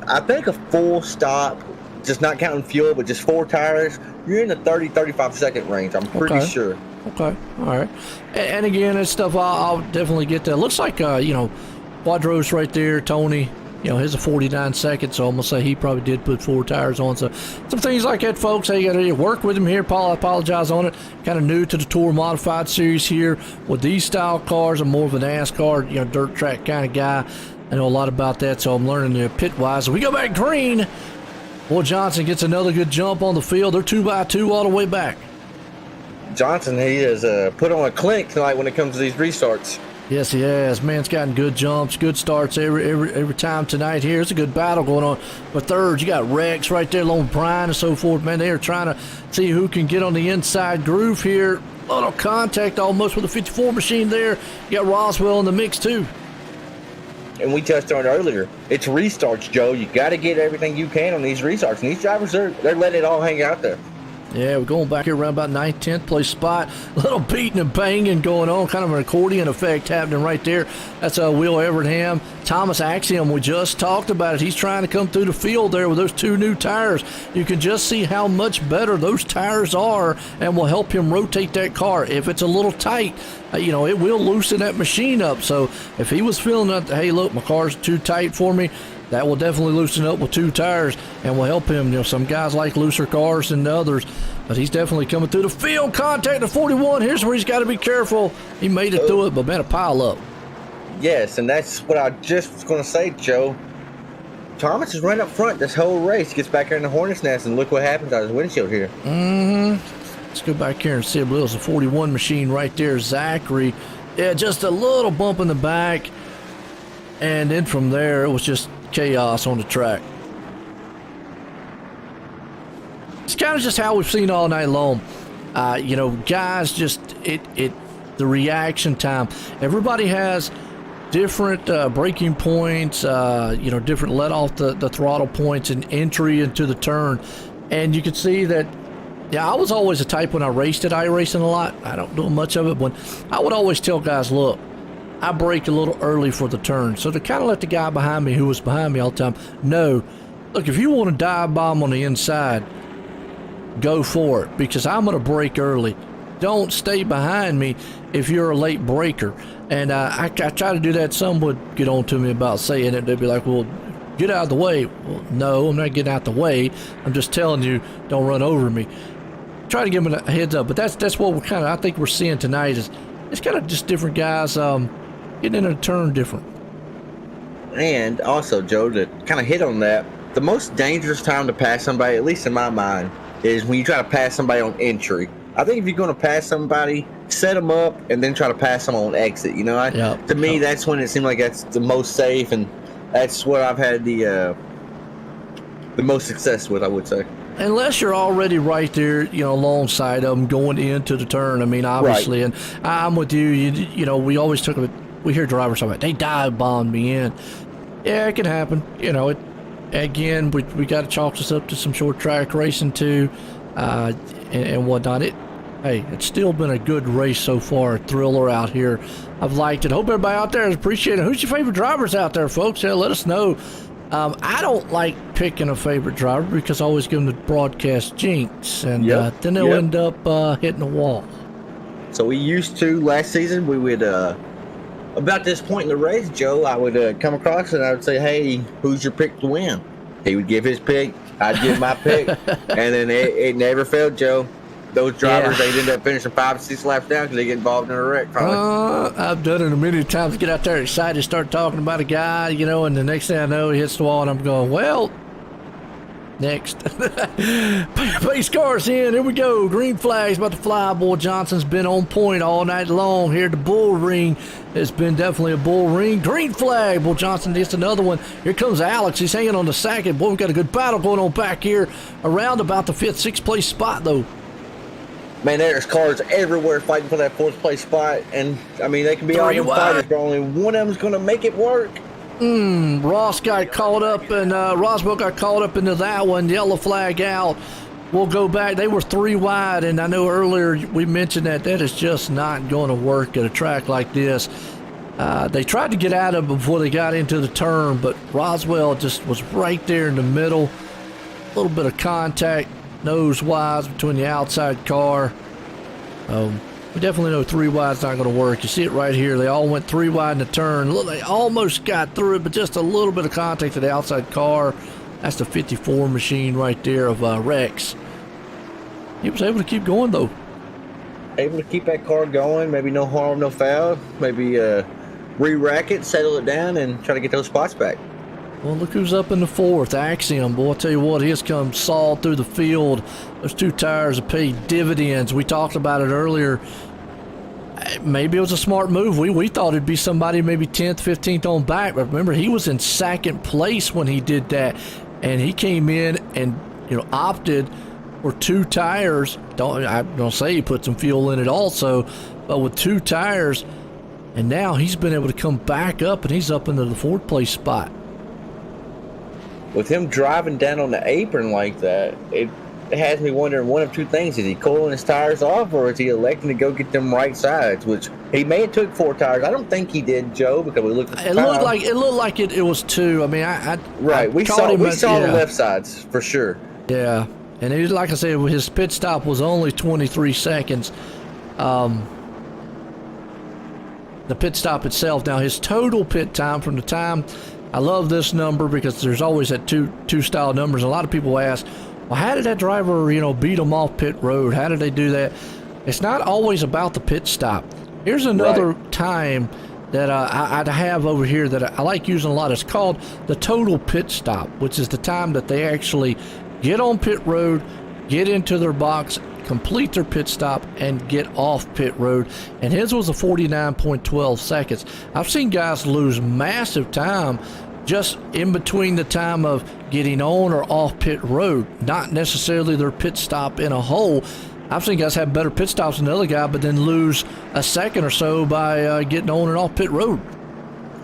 I think a full stop, just not counting fuel, but just 4 tires, you're in the 30-35 second range. I'm pretty sure. Okay, all right. And again, it's stuff I'll definitely get that. Looks like, Quadros right there, Tony, his a 49 seconds, so I'm going to say he probably did put 4 tires on. So some things like that, folks. Hey, you got to work with him here. Paul, I apologize on it. Kind of new to the Tour Modified Series here. With these style cars, I'm more of an NASCAR, dirt track kind of guy. I know a lot about that, so I'm learning the pit-wise. We go back green. Boy, Johnson gets another good jump on the field. They're 2x2 all the way back. Johnson, he has put on a clinic tonight when it comes to these restarts. Yes, he has. Man's gotten good jumps, good starts every time tonight here. It's a good battle going on. But third, you got Rex right there, along with Brian and so forth. Man, they are trying to see who can get on the inside groove here. A little contact almost with the 54 machine there. You got Roswell in the mix, too. And we touched on it earlier. It's restarts, Joe. You got to get everything you can on these restarts. And these drivers, they're letting it all hang out there. Yeah, we're going back here around about 9th, 10th place spot. A little beating and banging going on, kind of an accordion effect happening right there. That's Will Everingham. Thomas Axiom, we just talked about it. He's trying to come through the field there with those 2 new tires. You can just see how much better those tires are and will help him rotate that car. If it's a little tight, it will loosen that machine up. So if he was feeling that, hey, look, my car's too tight for me, that will definitely loosen up with 2 tires and will help him. Some guys like looser cars than the others, but he's definitely coming through the field. Contact at 41. Here's where he's got to be careful. He made it through it, but man, a pile up. Yes, and that's what I just was going to say, Joe. Thomas is right up front this whole race. He gets back here in the hornet's nest, and look what happens on his windshield here. Let's go back here and see. It's a 41 machine right there. Zachary, yeah, just a little bump in the back, and then from there it was just chaos on the track. It's kind of just how we've seen all night long. Guys, just the reaction time. Everybody has different braking points, different let off the throttle points and entry into the turn. And you can see that, I was always a type when I raced at iRacing a lot. I don't do much of it, but I would always tell guys, look, I brake a little early for the turn. So to kind of let the guy behind me, who was behind me all the time, know, look, if you want to dive bomb on the inside, go for it, because I'm going to brake early. Don't stay behind me if you're a late braker. And I try to do that. Some would get on to me about saying it. They'd be like, well, get out of the way. Well, no, I'm not getting out the way. I'm just telling you, don't run over me. Try to give them a heads up. But that's what I think we're seeing tonight is it's kind of just different guys getting in a turn different. And also, Joe, to kind of hit on that, the most dangerous time to pass somebody, at least in my mind, is when you try to pass somebody on entry. I think if you're going to pass somebody, set them up and then try to pass them on exit. To me, that's when it seemed like that's the most safe, and that's what I've had the most success with, I would say. Unless you're already right there, alongside of them going into the turn. I mean, obviously, right. And I'm with you. We always we hear drivers talk about they dive bombed me in. Yeah, it can happen. Again, we got to chalk this up to some short track racing too, and whatnot. It's still been a good race so far. A thriller out here. I've liked it. Hope everybody out there is appreciating it. Who's your favorite drivers out there, folks? Yeah, let us know. I don't like picking a favorite driver because I always give them the broadcast jinx, and then they'll end up hitting the wall. So we used to, last season, we would, about this point in the race, Joe, I would come across and I would say, hey, who's your pick to win? He would give his pick, I'd give my pick, and then it never failed, Joe. Those drivers, they'd end up finishing 5 or 6 laps down because they get involved in a wreck, probably. I've done it a many times. Get out there excited, start talking about a guy, and the next thing I know, he hits the wall, and I'm going, well, Next. Pace cars in. Here we go. Green flag's about to fly. Boy, Johnson's been on point all night long here at the Bullring. It's been definitely a Bullring. Green flag. Boy, Johnson gets another one. Here comes Alex. He's hanging on the second. Boy, we've got a good battle going on back here around about the 5th, 6th place spot, though. Man, there's cars everywhere fighting for that 4th place spot. And, I mean, they can be all fighters, but only one of them's going to make it work. Ross got caught up, and Roswell got caught up into that one. Yellow flag out. We'll go back. They were 3 wide, and I know earlier we mentioned that is just not going to work at a track like this. They tried to get out of it before they got into the turn, but Roswell just was right there in the middle. A little bit of contact, nose-wise, between the outside car. We definitely know 3 wide's not going to work. You see it right here. They all went 3 wide in the turn. Look, they almost got through it, but just a little bit of contact to the outside car. That's the 54 machine right there of Rex. He was able to keep going, though. Able to keep that car going. Maybe no harm, no foul. Maybe re-rack it, settle it down, and try to get those spots back. Well, look who's up in the 4th. Axiom, boy, I'll tell you what, he has come sawed through the field. Those 2 tires have paid dividends. We talked about it earlier. Maybe it was a smart move. We thought it'd be somebody maybe 10th, 15th on back. But remember, he was in 2nd place when he did that. And he came in and, opted for 2 tires. I don't say he put some fuel in it also, but with 2 tires. And now he's been able to come back up, and he's up into the 4th place spot. With him driving down on the apron like that, it has me wondering one of 2 things. Is he cooling his tires off, or is he electing to go get them right sides? Which he may have took 4 tires. I don't think he did, Joe, because we looked at the It looked like it was 2. I mean, we saw the left sides for sure. Yeah, and he, like I said, his pit stop was only 23 seconds. The pit stop itself. Now his total pit time from the time. I love this number because there's always that two style numbers. A lot of people ask, well, how did that driver, beat them off pit road? How did they do that? It's not always about the pit stop. Here's another time that I have over here that I like using a lot. It's called the total pit stop, which is the time that they actually get on pit road, get into their box, complete their pit stop, and get off pit road. And his was a 49.12 seconds. I've seen guys lose massive time just in between the time of getting on or off pit road, not necessarily their pit stop in a hole. I've seen guys have better pit stops than the other guy, but then lose a second or so by getting on and off pit road.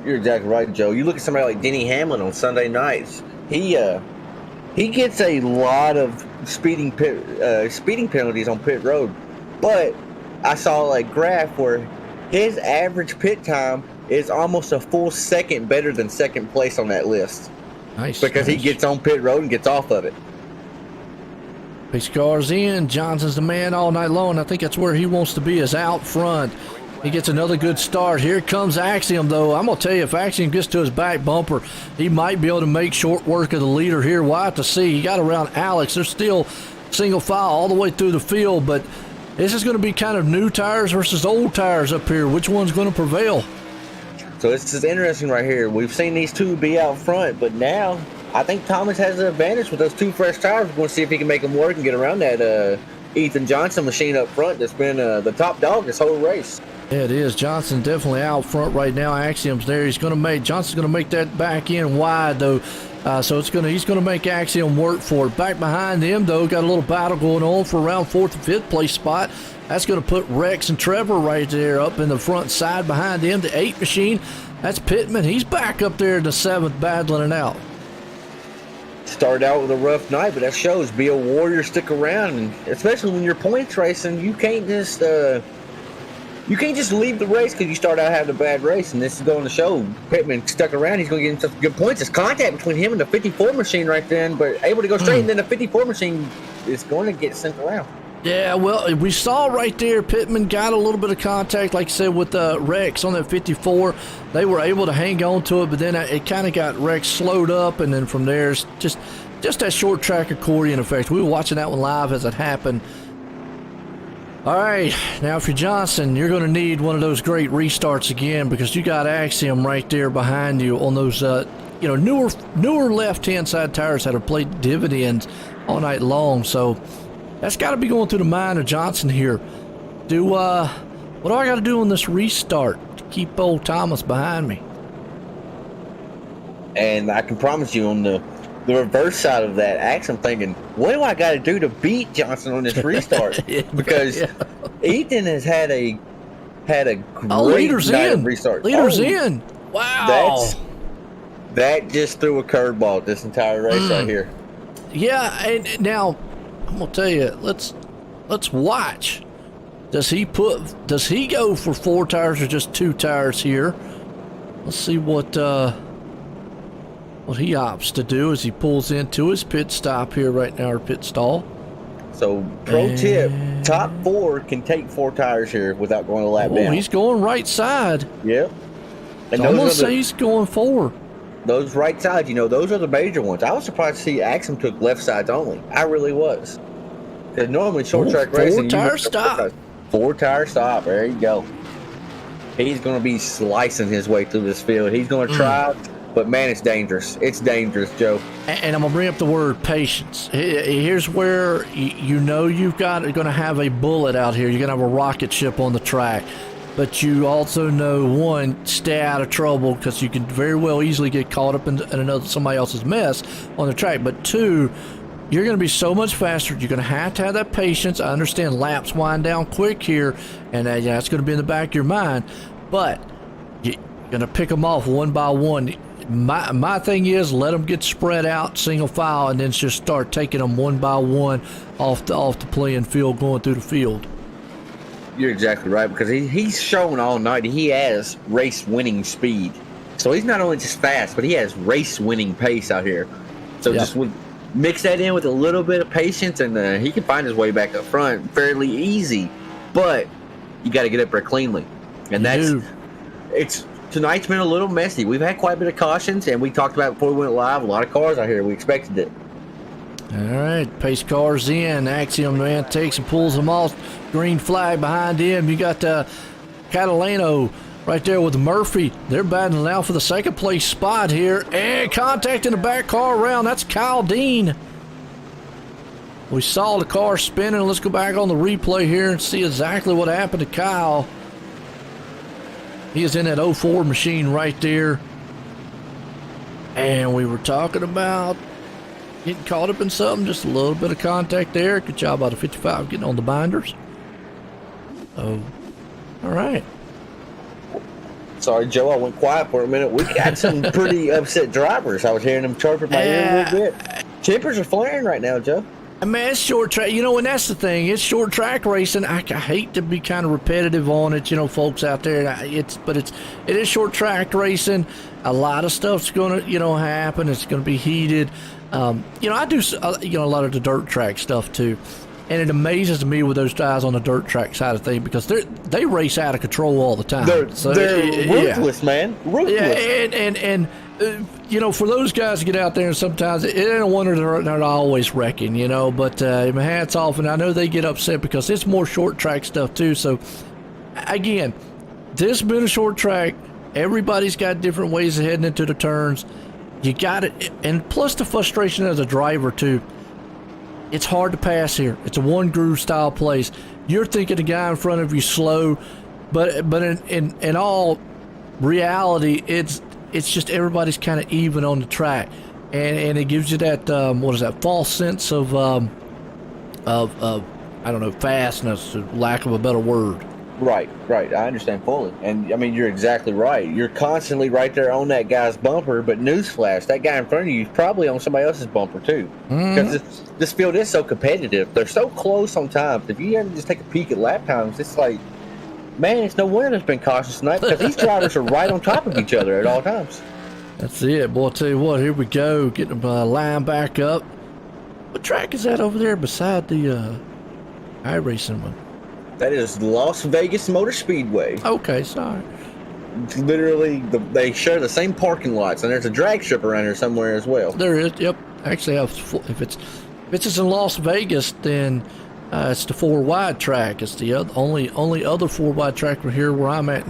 You're exactly right, Joe. You look at somebody like Denny Hamlin on Sunday nights. He gets a lot of speeding penalties on pit road, but I saw a graph where his average pit time is almost a full second better than 2nd place on that list. Nice. Because he gets on pit road and gets off of it. Pace cars in. Johnson's the man all night long. I think that's where he wants to be, is out front. He gets another good start. Here comes Axiom, though. I'm going to tell you, if Axiom gets to his back bumper, he might be able to make short work of the leader here. We'll have to see. He got around Alex. They're still single file all the way through the field, but this is going to be kind of new tires versus old tires up here. Which one's going to prevail? So this is interesting right here. We've seen these 2 be out front, but now I think Thomas has the advantage with those 2 fresh tires. We're going to see if he can make them work and get around that Ethan Johnson machine up front that's been the top dog this whole race. Yeah, it is. Johnson definitely out front right now. Axiom's there. Johnson's going to make that back end wide, though. So he's going to make Axiom work for it. Back behind him, though, got a little battle going on for around 4th and 5th place spot. That's going to put Rex and Trevor right there up in the front side behind him. The 8 machine, that's Pittman. He's back up there in the 7th battling it out. Started out with a rough night, but that shows be a warrior, stick around, and especially when you're points racing, you can't just leave the race because you start out having a bad race, and this is going to show. Pittman stuck around. He's going to get himself good points. There's contact between him and the 54 machine right then, but able to go straight, and then the 54 machine is going to get sent around. Yeah, well, we saw right there, Pittman got a little bit of contact, like I said, with Rex on that 54. They were able to hang on to it, but then it kind of got Rex slowed up, and then from there, it's just that short track accordion effect. We were watching that one live as it happened. All right, now for Johnson, you're going to need one of those great restarts again because you got Axiom right there behind you on those newer left-hand side tires that have played dividends all night long. So that's got to be going through the mind of Johnson here. What do I got to do on this restart to keep old Thomas behind me? And I can promise you on the reverse side of that, Axe, I'm thinking, what do I got to do to beat Johnson on this restart? Because Ethan has had a great night of restart. Leaders in. Wow. That just threw a curveball this entire race right here. Yeah, and now I'm gonna tell you, let's watch. Does he go for 4 tires or just 2 tires here? Let's see what he opts to do as he pulls into his pit stop here right now, or pit stall. So, pro tip, top 4 can take 4 tires here without going a lap down. He's going right side. Yep. And I'm going to say he's going 4. Those right sides, those are the major ones. I was surprised to see Axum took left sides only. I really was. Because normally short track racing, 4-tire stop. 4-tire stop. There you go. He's going to be slicing his way through this field. He's going to try, but man, it's dangerous. It's dangerous, Joe. And I'm going to bring up the word patience. Here's where you're going to have a bullet out here. You're going to have a rocket ship on the track. But you also know, one, stay out of trouble, because you can very well easily get caught up in somebody else's mess on the track. But 2, you're going to be so much faster. You're going to have that patience. I understand laps wind down quick here, and that's going to be in the back of your mind. But you're going to pick them off one by one. My thing is, let them get spread out, single file, and then just start taking them one by one off the playing field, going through the field. You're exactly right, because he's shown all night he has race-winning speed. So he's not only just fast, but he has race-winning pace out here. So just mix that in with a little bit of patience, and he can find his way back up front fairly easy. But you got to get up there cleanly, and tonight's been a little messy. We've had quite a bit of cautions, and we talked about it before we went live. A lot of cars out here. We expected it. All right, pace cars in. Axiom man takes and pulls them off. Green flag behind him. You got Catalano right there with Murphy. They're battling out for the second place spot here. And contact in the back car around. That's Kyle Dean. We saw the car spinning. Let's go back on the replay here and see exactly what happened to Kyle. He is in that 04 machine right there. And we were talking about getting caught up in something, just a little bit of contact there. Good job out of 55 getting on the binders. Oh, all right. Sorry, Joe, I went quiet for a minute. We got some pretty upset drivers. I was hearing them chirp in my ear a little bit. Tempers are flaring right now, Joe. I mean, it's short track, and that's the thing. It's short track racing. I hate to be kind of repetitive on it, folks out there. It is short track racing. A lot of stuff's going to, happen. It's going to be heated. I do, a lot of the dirt track stuff too. And it amazes me with those guys on the dirt track side of things, because they race out of control all the time. They're ruthless, man. Ruthless. Yeah, and for those guys to get out there, and sometimes it ain't a wonder they're not always wrecking, But my hats off, and I know they get upset because it's more short track stuff too. So again, this been a short track. Everybody's got different ways of heading into the turns. You got it, and plus the frustration as a driver too. It's hard to pass here. It's a one groove style place. You're thinking the guy in front of you slow, but in all reality, it's just everybody's kind of even on the track, and it gives you that false sense of I don't know, fastness, lack of a better word. Right. I understand fully. And, you're exactly right. You're constantly right there on that guy's bumper, but newsflash, that guy in front of you is probably on somebody else's bumper, too. Because this field is so competitive. They're so close on times. If you ever just take a peek at lap times, it's like, man, it's no wonder there's been cautions tonight, because these drivers are right on top of each other at all times. That's it. Boy, I'll tell you what, here we go. Getting the line back up. What track is that over there beside the iRacing one? That is Las Vegas Motor Speedway. Okay, sorry. It's literally, they share the same parking lots, and there's a drag strip around here somewhere as well. There is, yep. Actually, if it's in Las Vegas, then it's the 4-wide track. It's the only other 4-wide track here where I'm at,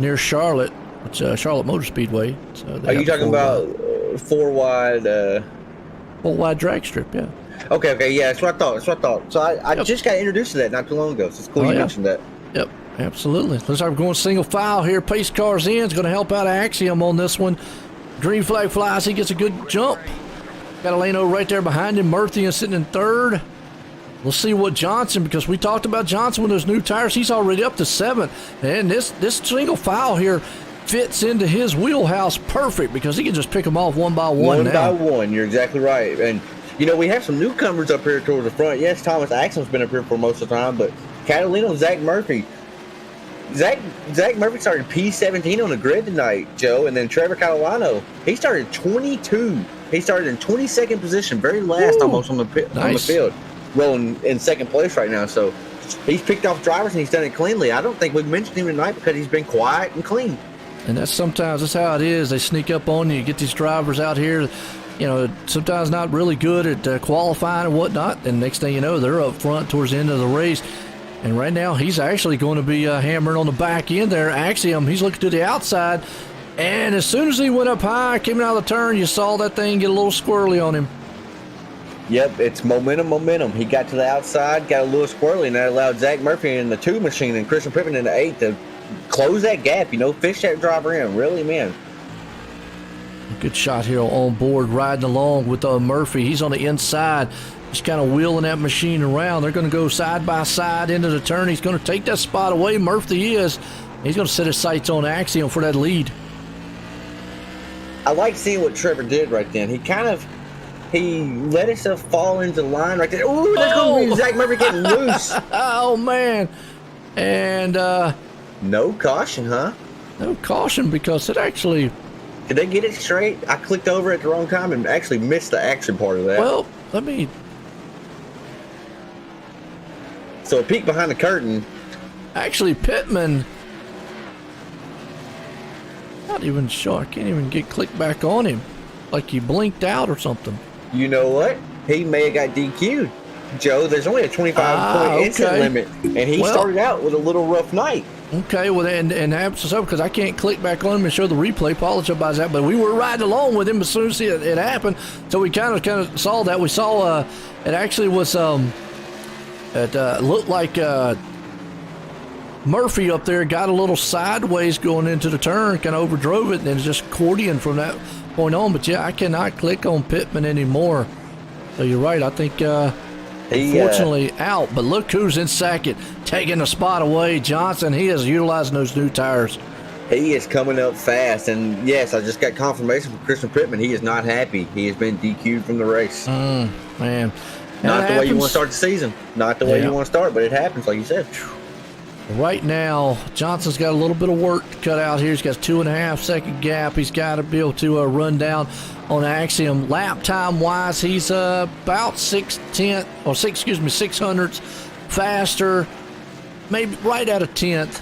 near Charlotte. It's Charlotte Motor Speedway. So are you talking about four wide. Full wide drag strip, yeah. Okay, yeah, that's what I thought. So I Yep. just got introduced to that not too long ago. So it's cool you mentioned that. Yep, absolutely. Looks like we're going single file here. Pace cars in is going to help out Axiom on this one. Green flag flies. He gets a good jump. Got Eleno right there behind him. Murphy is sitting in third. We'll see what Johnson, because we talked about Johnson with those new tires. He's already up to 7th. And this single file here fits into his wheelhouse perfect because he can just pick them off one by one now. One by one. You're exactly right. And, you know, we have some newcomers up here towards the front. Yes, Thomas Axel's been up here for most of the time, but Catalino, Zach Murphy. Zach Murphy started P17 on the grid tonight, Joe, and then Trevor Catalano, he started 22. He started in 22nd position, very last almost on the field, rolling in second place right now. So he's picked off drivers and he's done it cleanly. I don't think we've mentioned him tonight because he's been quiet and clean. And that's how it is. They sneak up on you. You get these drivers out here, you know, sometimes not really good at qualifying and whatnot. And next thing you know, they're up front towards the end of the race. And right now, he's actually going to be hammering on the back end there. Axiom, he's looking to the outside. And as soon as he went up high, came out of the turn, you saw that thing get a little squirrely on him. Yep, it's momentum. He got to the outside, got a little squirrely, and that allowed Zach Murphy in the 2 machine and Christian Pittman in the 8 to close that gap, you know, fish that driver in. Really, man. Good shot here on board, riding along with Murphy. He's on the inside, just kind of wheeling that machine around. They're going to go side by side into the turn. He's going to take that spot away. Murphy is. He's going to set his sights on Axiom for that lead. I like seeing what Trevor did right then. He let himself fall into the line right there. Ooh, that's going to be Zach Murphy getting loose. Oh, man. And no caution, huh? No caution because it actually... Did they get it straight? I clicked over at the wrong time and actually missed the action part of that. Well, let me... So a peek behind the curtain. Actually, Pittman... Not even sure. I can't even get clicked back on him. Like he blinked out or something. You know what? He may have got DQ'd. Joe, there's only a 25-point incident limit, and he started out with a little rough night. Okay, well, and so because I can't click back on him and show the replay, apologize about that, but we were riding along with him as soon as it happened, so we kind of saw that. We saw it actually was it looked like Murphy up there got a little sideways going into the turn, kind of overdrove it, and it's just accordion from that point on. But yeah, I cannot click on Pittman anymore. So you're right. I think unfortunately out. But look who's in second, taking the spot away. Johnson. He is utilizing those new tires. He is coming up fast, and yes, I just got confirmation from Christian Pittman. He is not happy. He has been DQ'd from the race. Man, not the way you want to start the season. Not the way you want to start, but it happens, like you said. Right now, Johnson's got a little bit of work to cut out here. He's got a 2.5 second gap. He's got to be able to run down on Axiom. Lap time wise, he's about 600ths faster, maybe right at a 10th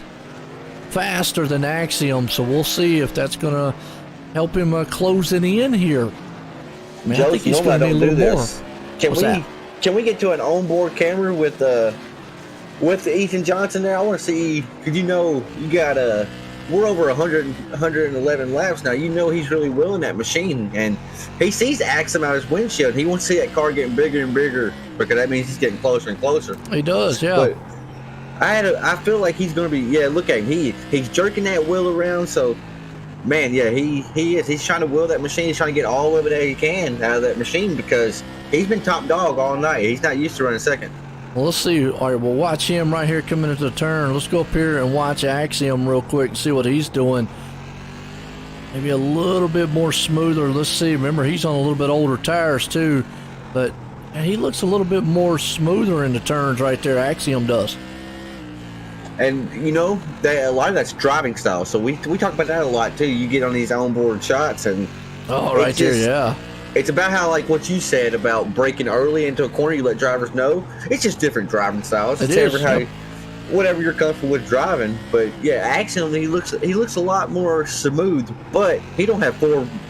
faster than Axiom. So we'll see if that's going to help him closing in here. I Joe, think he's going to need a little more. Can we get to an onboard camera with Ethan Johnson there? I want to see, because you know you got we're over 111 laps now. You know he's really willing that machine, and he sees Axiom out his windshield. He wants to see that car getting bigger and bigger because that means he's getting closer and closer. He does, yeah. But I feel like he's going to be, look at him. He's jerking that wheel around, so man, he is. He's trying to wheel that machine. He's trying to get all of it that he can out of that machine because he's been top dog all night. He's not used to running second. Well, let's see. All right, we'll watch him right here coming into the turn. Let's go up here and watch Axiom real quick and see what he's doing. Maybe a little bit more smoother. Let's see. Remember, he's on a little bit older tires too, but he looks a little bit more smoother in the turns right there. Axiom does. And you know, a lot of that's driving style. So we talk about that a lot too. You get on these onboard shots, and right there, yeah. It's about how, like what you said about breaking early into a corner, you let drivers know. It's just different driving styles. Whatever you're comfortable with driving. But yeah, Axiom, he looks a lot more smooth, but he don't have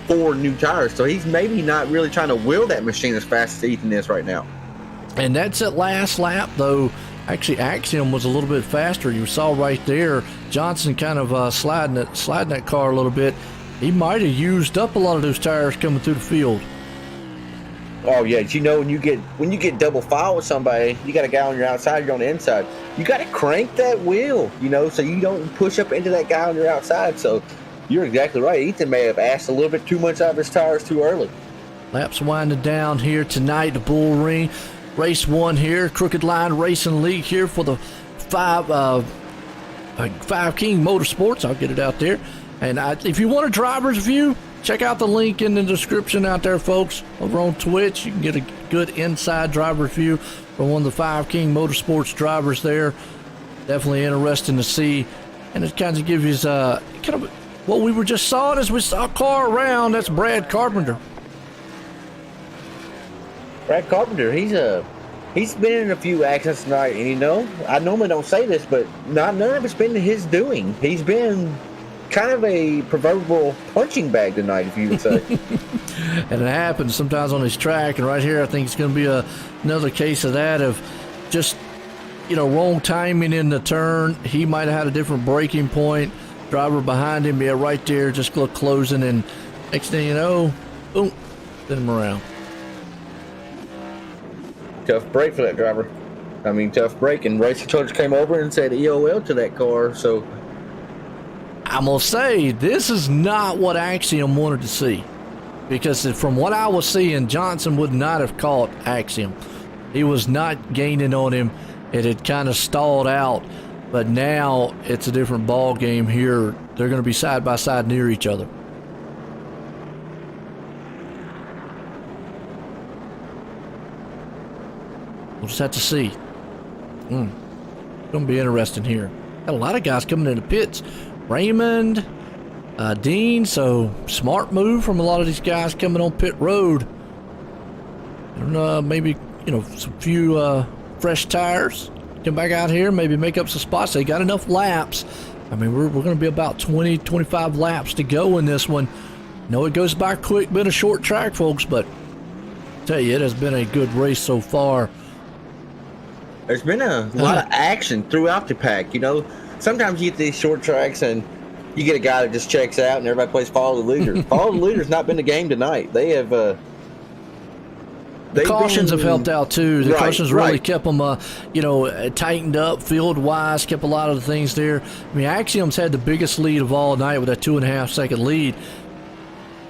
four new tires, so he's maybe not really trying to wheel that machine as fast as Ethan is right now. And that's at last lap though. Actually, Axiom was a little bit faster. You saw right there Johnson kind of sliding that car a little bit. he might have used up a lot of those tires coming through the field. Oh yeah, you know, when you get double file with somebody, you got a guy on your outside, you're on the inside. You got to crank that wheel, you know, so you don't push up into that guy on your outside. So you're exactly right. Ethan may have asked a little bit too much out of his tires too early. Laps winding down here tonight, the Bullring race 1 here, Crooked Line Racing League here for the Five King Motorsports. I'll get it out there. And if you want a driver's view, check out the link in the description out there, folks. Over on Twitch, you can get a good inside driver's view from one of the Five King Motorsports drivers there. Definitely interesting to see. And it kind of gives you kind of what we were just saw as we saw a car around. That's Brad Carpenter. Brad Carpenter, he's been in a few accidents tonight, and you know, I normally don't say this, but none of it's been to his doing. He's been kind of a proverbial punching bag tonight, if you would say. And it happens sometimes on his track, and right here I think it's going to be another case of that, of just, you know, wrong timing in the turn. He might have had a different braking point. Driver behind him, yeah, right there, just closing, and next thing you know, boom, spin him around. Tough break for that driver. I mean, tough break, and race controllers came over and said EOL to that car, so I'm going to say, this is not what Axiom wanted to see. Because from what I was seeing, Johnson would not have caught Axiom. He was not gaining on him. It had kind of stalled out. But now it's a different ball game here. They're going to be side by side near each other. We'll just have to see. It's going to be interesting here. Got a lot of guys coming into pits. Raymond, Dean, so smart move from a lot of these guys coming on pit road. And maybe, you know, some few fresh tires. Come back out here, maybe make up some spots. They got enough laps. I mean, we're going to be about 20, 25 laps to go in this one. No, it goes by quick, been a short track, folks, but I tell you, it has been a good race so far. There's been a lot of action throughout the pack. You know, sometimes you get these short tracks and you get a guy that just checks out and everybody plays follow the leader. Follow the leader's not been the game tonight. They have the cautions have helped out too. The cautions really kept them, you know, tightened up field-wise, kept a lot of the things there. I mean, Axiom's had the biggest lead of all night with that 2.5 second lead,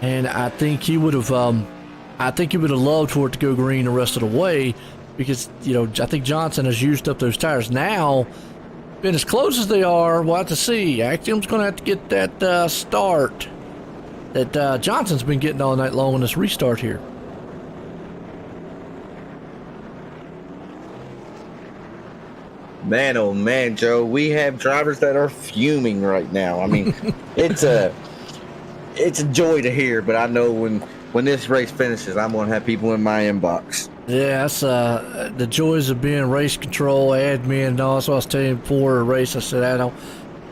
and I think he would have, loved for it to go green the rest of the way, because, you know, I think Johnson has used up those tires. Now, being as close as they are, we'll have to see. Axiom's going to have to get that start that Johnson's been getting all night long on this restart here. Man, oh man, Joe, we have drivers that are fuming right now. I mean, it's a joy to hear, but I know when this race finishes, I'm going to have people in my inbox. Yeah, that's the joys of being race control admin and all. So I was telling you before the race, I said I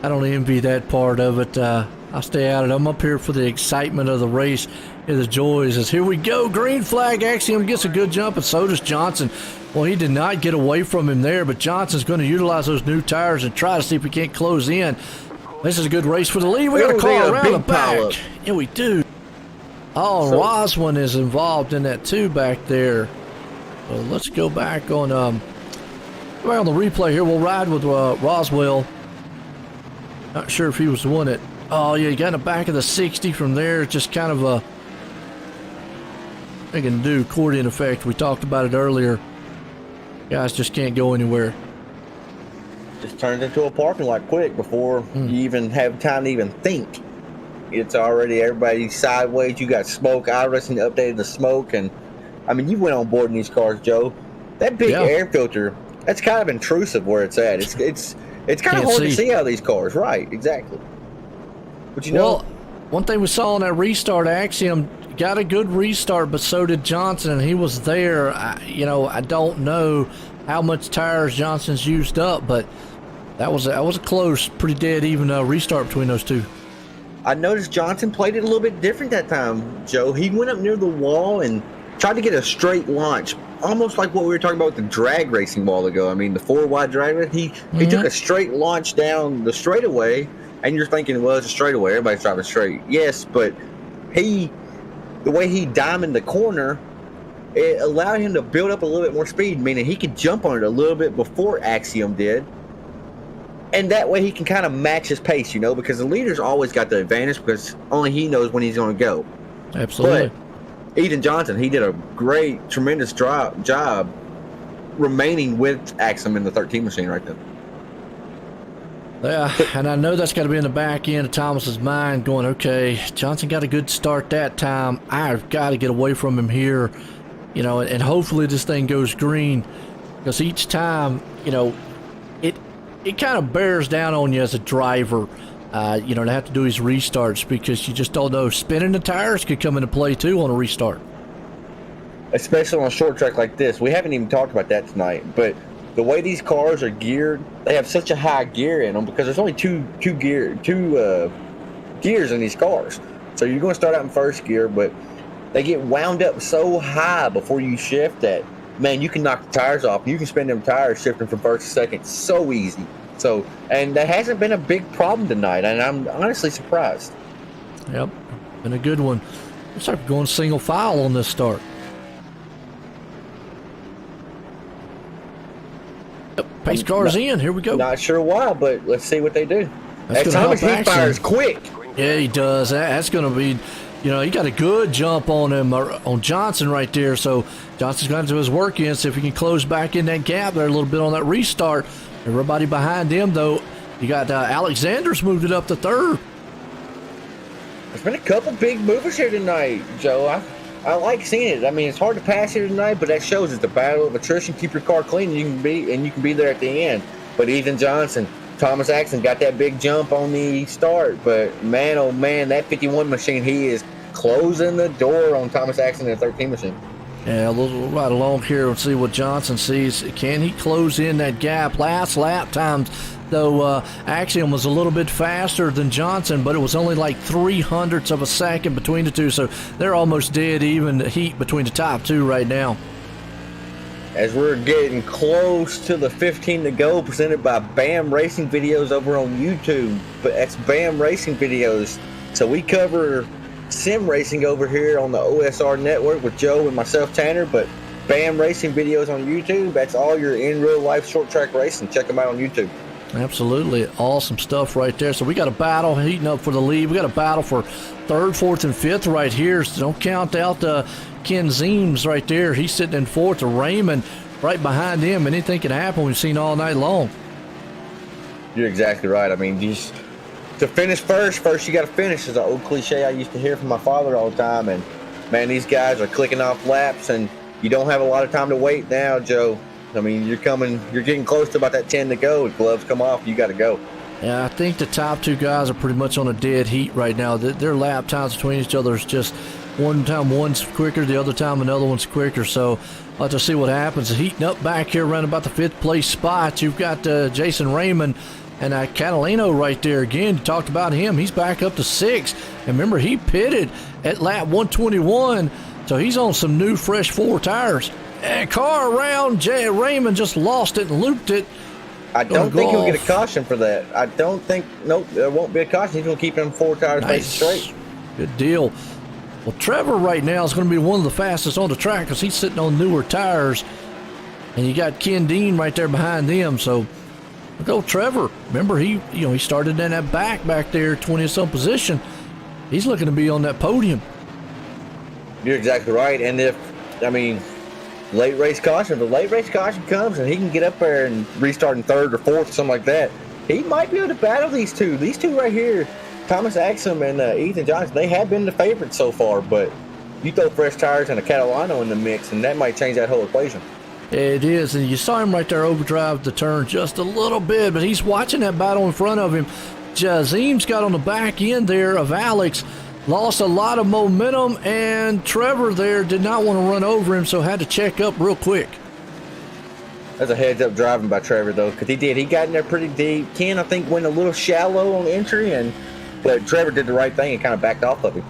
don't envy that part of it. I'll stay out of it. I'm up here for the excitement of the race and the joys. As here we go, green flag. Axiom gets a good jump, and so does Johnson. Well, he did not get away from him there, but Johnson's going to utilize those new tires and try to see if he can't close in. This is a good race for the lead. We got a car around the back. Yeah, we do. Oh, so, Roswin is involved in that too back there. So let's go back on the replay here. We'll ride with Roswell. Not sure if he was the one that. Oh yeah, he got in the back of the 60 from there. Just kind of a. They can do accordion effect. We talked about it earlier. Guys just can't go anywhere. Just turns into a parking lot quick before you even have time to even think. It's already everybody sideways. You got smoke. I recently updated the smoke, and I mean, you went on board in these cars, Joe. That big air filter, that's kind of intrusive where it's at. It's kind of hard to see out of these cars. Right, exactly. But you know, one thing we saw on that restart, Axiom got a good restart, but so did Johnson, and he was there. I don't know how much tires Johnson's used up, but that was a close, pretty dead even restart between those two. I noticed Johnson played it a little bit different that time, Joe. He went up near the wall and tried to get a straight launch, almost like what we were talking about with the drag racing a while ago. I mean, the 4 wide drag race, he took a straight launch down the straightaway, And you're thinking, well, it's a straightaway. Everybody's driving straight. Yes, but the way he diamonded the corner, it allowed him to build up a little bit more speed, meaning he could jump on it a little bit before Axiom did. And that way he can kind of match his pace, because the leader's always got the advantage because only he knows when he's going to go. Absolutely. But Ethan Johnson, he did a great, tremendous job remaining with Axiom in the 13 machine right there. Yeah, and I know that's got to be in the back end of Thomas's mind going, okay, Johnson got a good start that time. I've got to get away from him here, and hopefully this thing goes green, because each time, it kind of bears down on you as a driver, to have to do these restarts, because you just don't know. Spinning the tires could come into play too on a restart. Especially on a short track like this. We haven't even talked about that tonight, but the way these cars are geared, they have such a high gear in them because there's only two gears in these cars. So you're going to start out in first gear, but they get wound up so high before you shift that, man, you can knock the tires off. You can spin them tires shifting from first to second so easy. So, and that hasn't been a big problem tonight, and I'm honestly surprised. Yep, been a good one. Looks like we're going single file on this start. Pace car's in. Here we go. Not sure why, but let's see what they do. That's Thomas, he fires quick. Yeah, he does. That's going to be, he got a good jump on him, on Johnson right there. So Johnson's going to do his work in, see if he can close back in that gap there a little bit on that restart. Everybody behind him, though, you got Alexander's moved it up to third. There's been a couple big movers here tonight, Joe. I like seeing it. I mean, it's hard to pass here tonight, but that shows it's the battle of attrition. Keep your car clean, and you can be there at the end. But Ethan Johnson, Thomas Axon got that big jump on the start. But man, oh man, that 51 machine, he is closing the door on Thomas Axon in the 13 machine. Yeah, we'll ride along here and see what Johnson sees. Can he close in that gap? Last lap times, though, Axiom was a little bit faster than Johnson, but it was only like 0.03 of a second between the two, so they're almost dead even heat between the top two right now. As we're getting close to the 15 to go, presented by BAM Racing Videos over on YouTube. But that's BAM Racing Videos. So we cover sim racing over here on the OSR network with Joe and myself, Tanner, but BAM Racing Videos on YouTube, that's all your in real life short track racing. Check them out on YouTube. Absolutely awesome stuff right there. So we got a battle heating up for the lead. We got a battle for third, fourth, and fifth right here. So don't count out Ken Zeems right there. He's sitting in fourth. Raymond right behind him. Anything can happen. We've seen all night long. You're exactly right. I mean, just to finish first you got to finish is an old cliche I used to hear from my father all the time. And man, these guys are clicking off laps, and you don't have a lot of time to wait now, Joe. I mean, you're getting close to about that 10 to go. Gloves come off, you got to go. Yeah, I think the top two guys are pretty much on a dead heat right now. Their lap times between each other is just one time one's quicker, the other time another one's quicker. So I'll have to see what happens. Heating up back here around about the fifth place spot. You've got Jason Raymond and Catalino right there. Again, you talked about him. He's back up to sixth. And remember, he pitted at lap 121, so he's on some new, fresh 4 tires. And car around, Raymond just lost it and looped it. I don't think he'll get a caution for that. Nope, there won't be a caution. He's going to keep him 4 tires facing straight. Good deal. Well, Trevor right now is going to be one of the fastest on the track because he's sitting on newer tires. And you got Ken Dean right there behind him. So go Trevor. Remember, he started in that back there, 20th-some position. He's looking to be on that podium. You're exactly right. And late race caution. If the late race caution comes and he can get up there and restart in third or fourth or something like that, he might be able to battle these two. These two right here, Thomas Axum and Ethan Johnson, they have been the favorites so far, but you throw fresh tires and a Catalano in the mix, and that might change that whole equation. It is, and you saw him right there overdrive the turn just a little bit, but he's watching that battle in front of him. Jazeem's got on the back end there of Alex, lost a lot of momentum, and Trevor there did not want to run over him, so had to check up real quick. That's a heads-up driving by Trevor, though, because he got in there pretty deep. Ken, I think, went a little shallow on entry, but Trevor did the right thing and kind of backed off of him.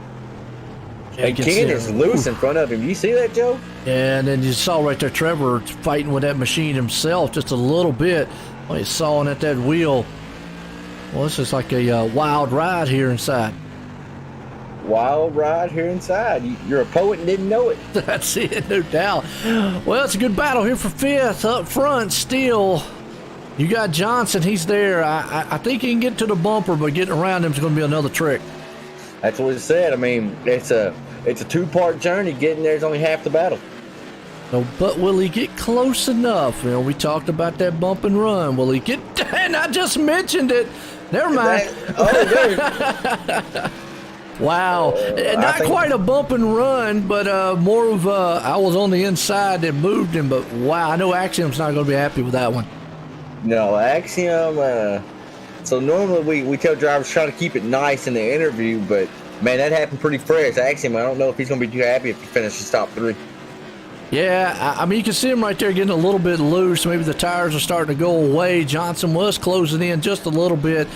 And Ken is loose in front of him. You see that, Joe? Yeah, and then you saw right there Trevor fighting with that machine himself just a little bit. Well, he's sawing at that wheel. Well, this is like a wild ride here inside. Wild ride here inside. You're a poet and didn't know it. That's it, no doubt. Well, it's a good battle here for fifth. Up front still, you got Johnson. He's there. I think he can get to the bumper, but getting around him is going to be another trick. That's what it said. I mean, it's a two-part journey. Getting there is only half the battle. So, but will he get close enough? You know, we talked about that bump and run. Will he get? And I just mentioned it. Never mind. Wow. Not quite a bump and run, but more of I was on the inside that moved him. But wow, I know Axiom's not going to be happy with that one. No, Axiom. So normally we tell drivers try to keep it nice in the interview, but man, that happened pretty fresh. Axiom, I don't know if he's going to be too happy if he finishes top 3. Yeah, I mean, you can see him right there getting a little bit loose. Maybe the tires are starting to go away. Johnson was closing in just a little bit,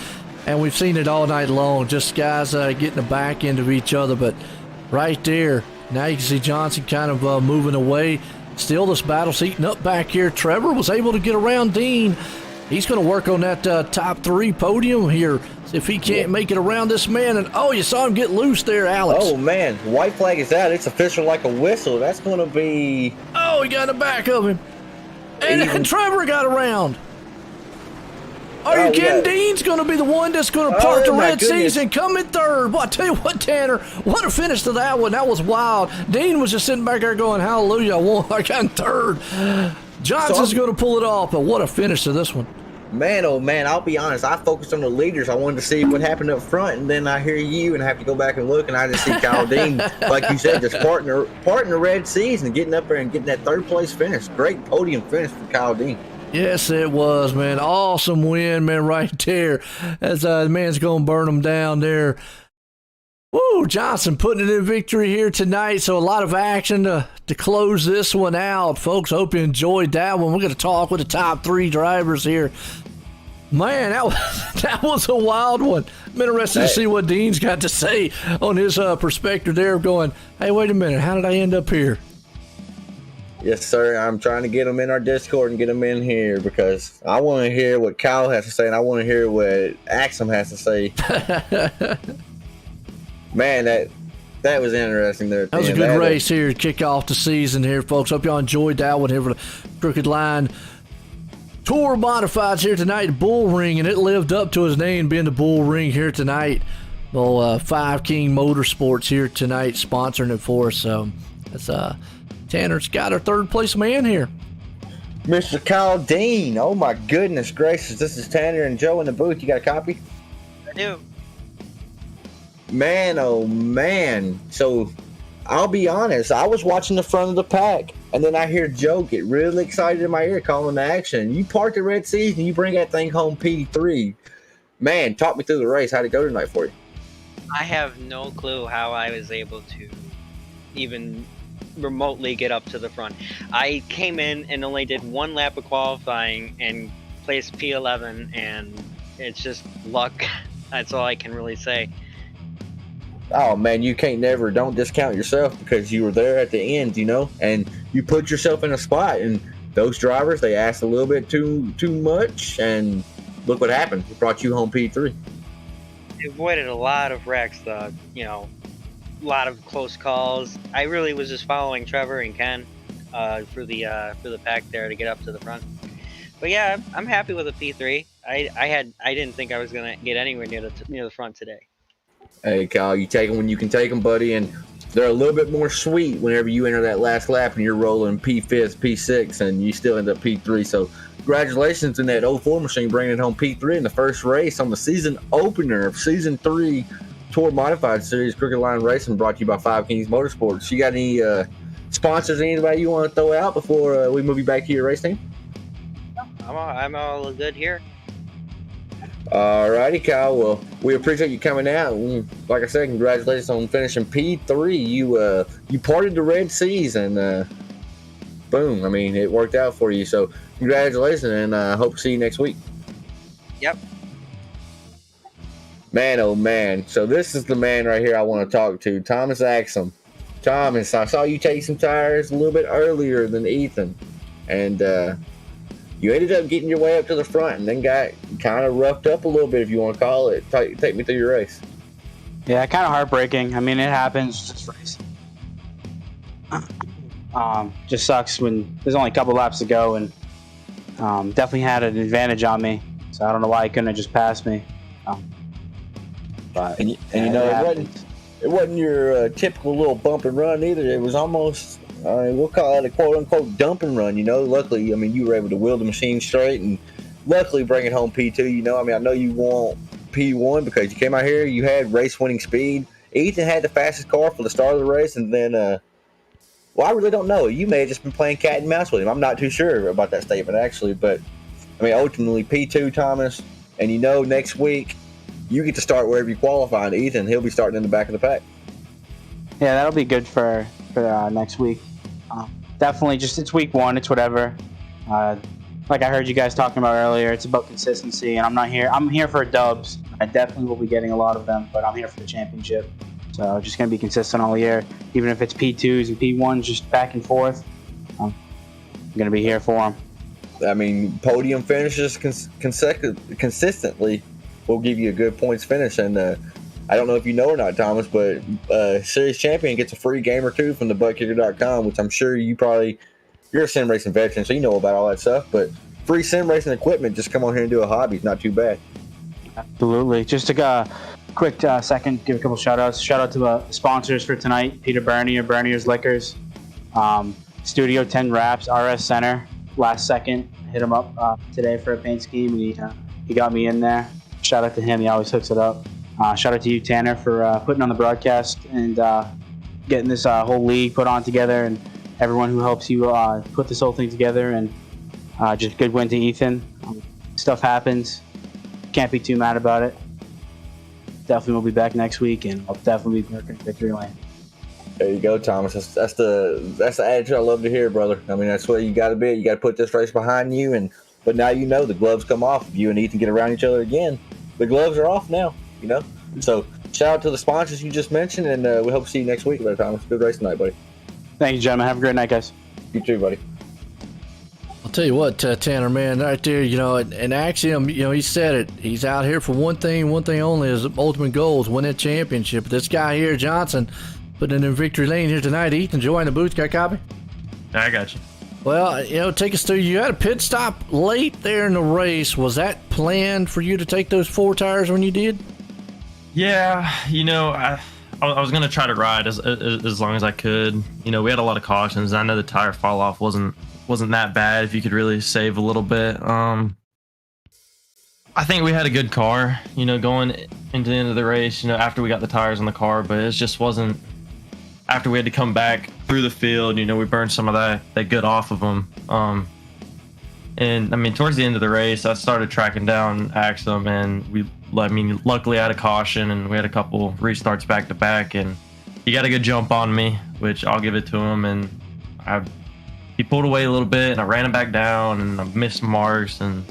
and we've seen it all night long. Just guys getting the back end of each other. But right there, now you can see Johnson kind of moving away. Still, this battle's heating up back here. Trevor was able to get around Dean. He's going to work on that top 3 podium here. See if he can't make it around this man. And, oh, you saw him get loose there, Alex. Oh, man. White flag is out. It's official like a whistle. That's going to be... Oh, he got the back of him. And Trevor got around. Are you kidding? Dean's going to be the one that's going to part the red season, come in third. Well, I tell you what, Tanner, what a finish to that one. That was wild. Dean was just sitting back there going, hallelujah, I got in third. Johnson's going to pull it off, but what a finish to this one. Man, oh man, I'll be honest. I focused on the leaders. I wanted to see what happened up front, and then I hear you and I have to go back and look, and I just see Kyle Dean, like you said, just parting the red seas and getting up there and getting that third place finish. Great podium finish for Kyle Dean. Yes, it was, man. Awesome win, man, right there. As the man's going to burn them down there. Woo, Johnson putting it in victory here tonight. So a lot of action to close this one out. Folks, hope you enjoyed that one. We're going to talk with the top 3 drivers here. Man, that was a wild one. I'm interested to see what Dean's got to say on his perspective there going, hey, wait a minute, how did I end up here? Yes, sir. I'm trying to get them in our Discord and get them in here because I want to hear what Kyle has to say and I want to hear what Axiom has to say. Man, that was interesting there. That was a good race here to kick off the season here, folks. Hope y'all enjoyed that one here for the Crooked Line Tour Modifieds here tonight, Bullring, and it lived up to his name being the Bullring here tonight. Well, Five King Motorsports here tonight sponsoring it for us. So that's Tanner's got our third place man here. Mr. Kyle Dean. Oh my goodness gracious. This is Tanner and Joe in the booth. You got a copy? I do. Man, oh man. So I'll be honest, I was watching the front of the pack and then I hear Joe get really excited in my ear calling the action. You park the red seas and you bring that thing home P3. Man, talk me through the race. How'd it go tonight for you? I have no clue how I was able to even remotely get up to the front. I came in and only did 1 lap of qualifying and placed P11, and it's just luck. That's all I can really say. Oh man, you can't don't discount yourself because you were there at the end, and you put yourself in a spot, and those drivers, they asked a little bit too much, and look what happened. It brought you home P3. I avoided a lot of wrecks, a lot of close calls. I really was just following Trevor and Ken through the pack there to get up to the front. But yeah, I'm happy with a P3. I didn't think I was gonna get anywhere near the front today. Hey Kyle, you take them when you can take them, buddy, and they're a little bit more sweet whenever you enter that last lap and you're rolling P5, P6, and you still end up P3. So congratulations in that 04 machine bringing it home P3 in the first race on the season opener of Season 3 Tour Modified Series Crooked Line Racing, brought to you by Five Kings Motorsports. You got any sponsors, anybody you want to throw out before we move you back to your race team? I'm all good here. Alrighty, Kyle. Well, we appreciate you coming out. And like I said, congratulations on finishing P3. You parted the Red Seas, and boom, I mean, it worked out for you. So congratulations, and hope to see you next week. Yep. Man, oh man. So this is the man right here I want to talk to, Thomas Axiom. Thomas, I saw you take some tires a little bit earlier than Ethan, and you ended up getting your way up to the front and then got kind of roughed up a little bit, if you want to call it. Take me through your race. Yeah, kind of heartbreaking. I mean, it happens. Just racing. Just sucks when there's only a couple laps to go, and definitely had an advantage on me. So I don't know why he couldn't have just passed me. But you know, it wasn't your typical little bump and run either. It was almost, we'll call it a quote unquote dump and run. You know, luckily, I mean, you were able to wheel the machine straight and luckily bring it home P2. You know, I mean, I know you want P1 because you came out here, you had race winning speed. Ethan had the fastest car for the start of the race, and then, well, I really don't know. You may have just been playing cat and mouse with him. I'm not too sure about that statement actually, but I mean, ultimately P2, Thomas, and you know, next week you get to start wherever you qualify, and Ethan, he'll be starting in the back of the pack. Yeah, that'll be good for next week. Definitely, just it's week one. It's whatever. Like I heard you guys talking about earlier, it's about consistency, and I'm here for dubs. I definitely will be getting a lot of them, but I'm here for the championship. So just gonna be consistent all year, even if it's P2s and P1s, just back and forth. I'm gonna be here for them. I mean, podium finishes consistently will give you a good points finish, and I don't know if you know or not, Thomas, but Series Champion gets a free game or two from the buttkicker.com, which I'm sure you're a sim racing veteran, so you know about all that stuff, but free sim racing equipment, just come on here and do a hobby. It's not too bad. Absolutely. Just a quick second, give a couple shout outs. Shout out to the sponsors for tonight: Peter Bernier, Bernier's Liquors, Studio 10 Wraps, RS Center. Last second, hit him up today for a paint scheme, and he got me in there. Shout out to him; he always hooks it up. Shout out to you, Tanner, for putting on the broadcast and getting this whole league put on together, and everyone who helps you put this whole thing together. And just good win to Ethan. Stuff happens; can't be too mad about it. Definitely will be back next week, and I'll definitely be working victory lane. There you go, Thomas. That's the attitude I love to hear, brother. I mean, that's where you got to be. You got to put this race behind you, but now you know the gloves come off. If you and Ethan get around each other again, the gloves are off now. You know. So shout out to the sponsors you just mentioned, and we hope to see you next week, Thomas. Good race tonight, buddy. Thank you, gentlemen. Have a great night, guys. You too, buddy. I'll tell you what, Tanner, man, right there, you know, and Axiom, you know, he said it. He's out here for one thing only. His ultimate goal is win that championship. This guy here, Johnson, putting in victory lane here tonight. Ethan, join the booth. Got a copy? I got you. Well, you know, take us through. You had a pit stop late there in the race. Was that planned for you to take those 4 tires when you did? Yeah, you know, I was going to try to ride as long as I could. You know, we had a lot of cautions. I know the tire fall off wasn't that bad if you could really save a little bit. I think we had a good car, you know, going into the end of the race, you know, after we got the tires on the car, but it just wasn't, after we had to come back through the field, you know, we burned some of that good off of them. And I mean, towards the end of the race, I started tracking down Axum, and luckily I had a caution, and we had a couple restarts back to back, and he got a good jump on me, which I'll give it to him, and he pulled away a little bit, and I ran him back down, and I missed marks, and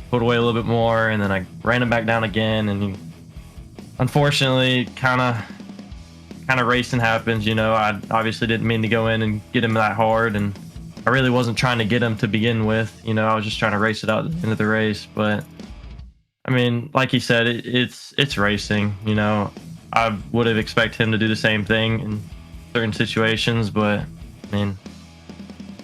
pulled away a little bit more, and then I ran him back down again, and he, unfortunately, kind of racing happens, you know. I obviously didn't mean to go in and get him that hard, and I really wasn't trying to get him to begin with, you know. I was just trying to race it out at the end of the race, but I mean, like he said, it's racing, you know. I would have expected him to do the same thing in certain situations, but I mean,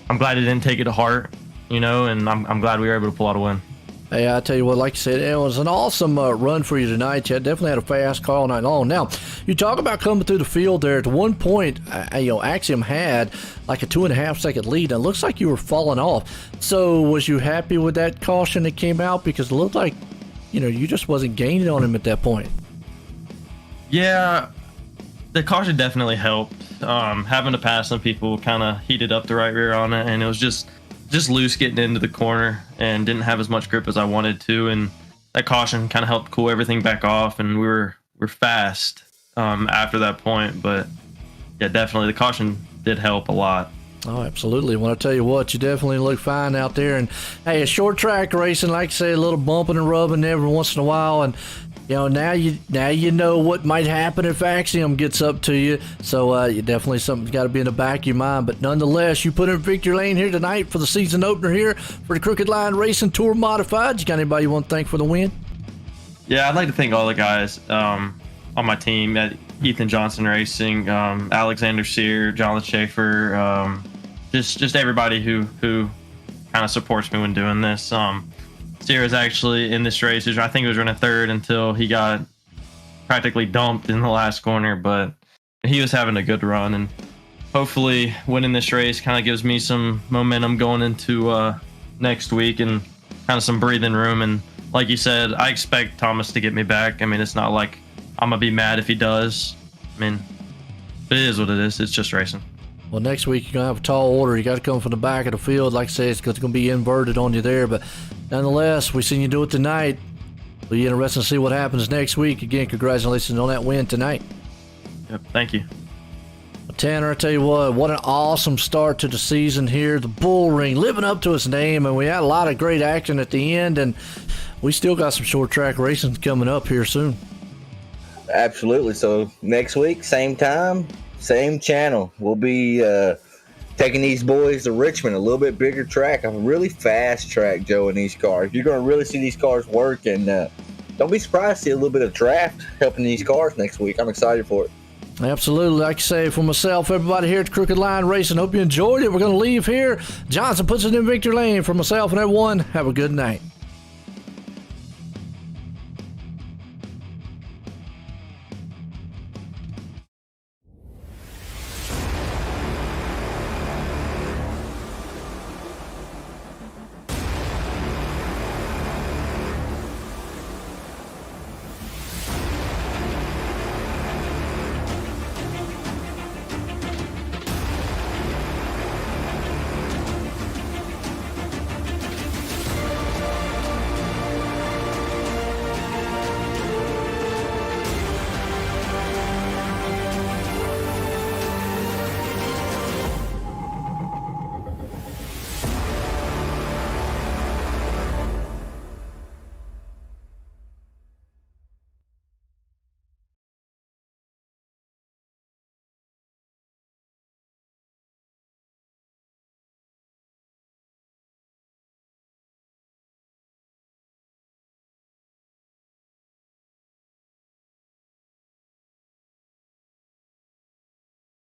I'm glad he didn't take it to heart, you know, and I'm glad we were able to pull out a win. Hey, I tell you what, like you said, it was an awesome run for you tonight. You definitely had a fast car all night long. Now, you talk about coming through the field there. At one point, you know, Axiom had like a 2.5 second lead, and it looks like you were falling off. So, was you happy with that caution that came out? Because it looked like, you know, you just wasn't gaining on him at that point. Yeah, the caution definitely helped. Having to pass some people kind of heated up the right rear on it, and it was just loose getting into the corner and didn't have as much grip as I wanted to, and that caution kind of helped cool everything back off, and we're fast after that point. But yeah, definitely the caution did help a lot. Oh, absolutely. Well, I tell you what, you definitely look fine out there. And hey, a short track racing, like I say, a little bumping and rubbing every once in a while. And Now you know what might happen if Axiom gets up to you. So you definitely something's got to be in the back of your mind. But nonetheless, you put in victory lane here tonight for the season opener here for the Crooked Line Racing Tour Modified. You got anybody you want to thank for the win? Yeah, I'd like to thank all the guys on my team at Ethan Johnson Racing, Alexander Sear, Jonathan Schaefer, just everybody who kind of supports me when doing this. Sear was actually in this race. I think he was running third until he got practically dumped in the last corner, but he was having a good run, and hopefully winning this race kind of gives me some momentum going into next week and kind of some breathing room. And like you said, I expect Thomas to get me back. I mean, it's not like I'm going to be mad if he does. I mean, it is what it is. It's just racing. Well, next week you're going to have a tall order. You got to come from the back of the field. Like I say, it's going to be inverted on you there. But nonetheless, we seen you do it tonight. It'll be interesting to see what happens next week. Again, congratulations on that win tonight. Yep, thank you. Tanner, I tell you what an awesome start to the season here. The Bullring living up to its name, and we had a lot of great action at the end, and we still got some short track racing coming up here soon. Absolutely. So next week, same time, same channel. We'll be taking these boys to Richmond, a little bit bigger track, a really fast track, Joe, in these cars. You're going to really see these cars work, and don't be surprised to see a little bit of draft helping these cars next week. I'm excited for it. Absolutely. Like I say, for myself, everybody here at Crooked Line Racing, hope you enjoyed it. We're going to leave here. Johnson puts it in victory lane. For myself and everyone, have a good night.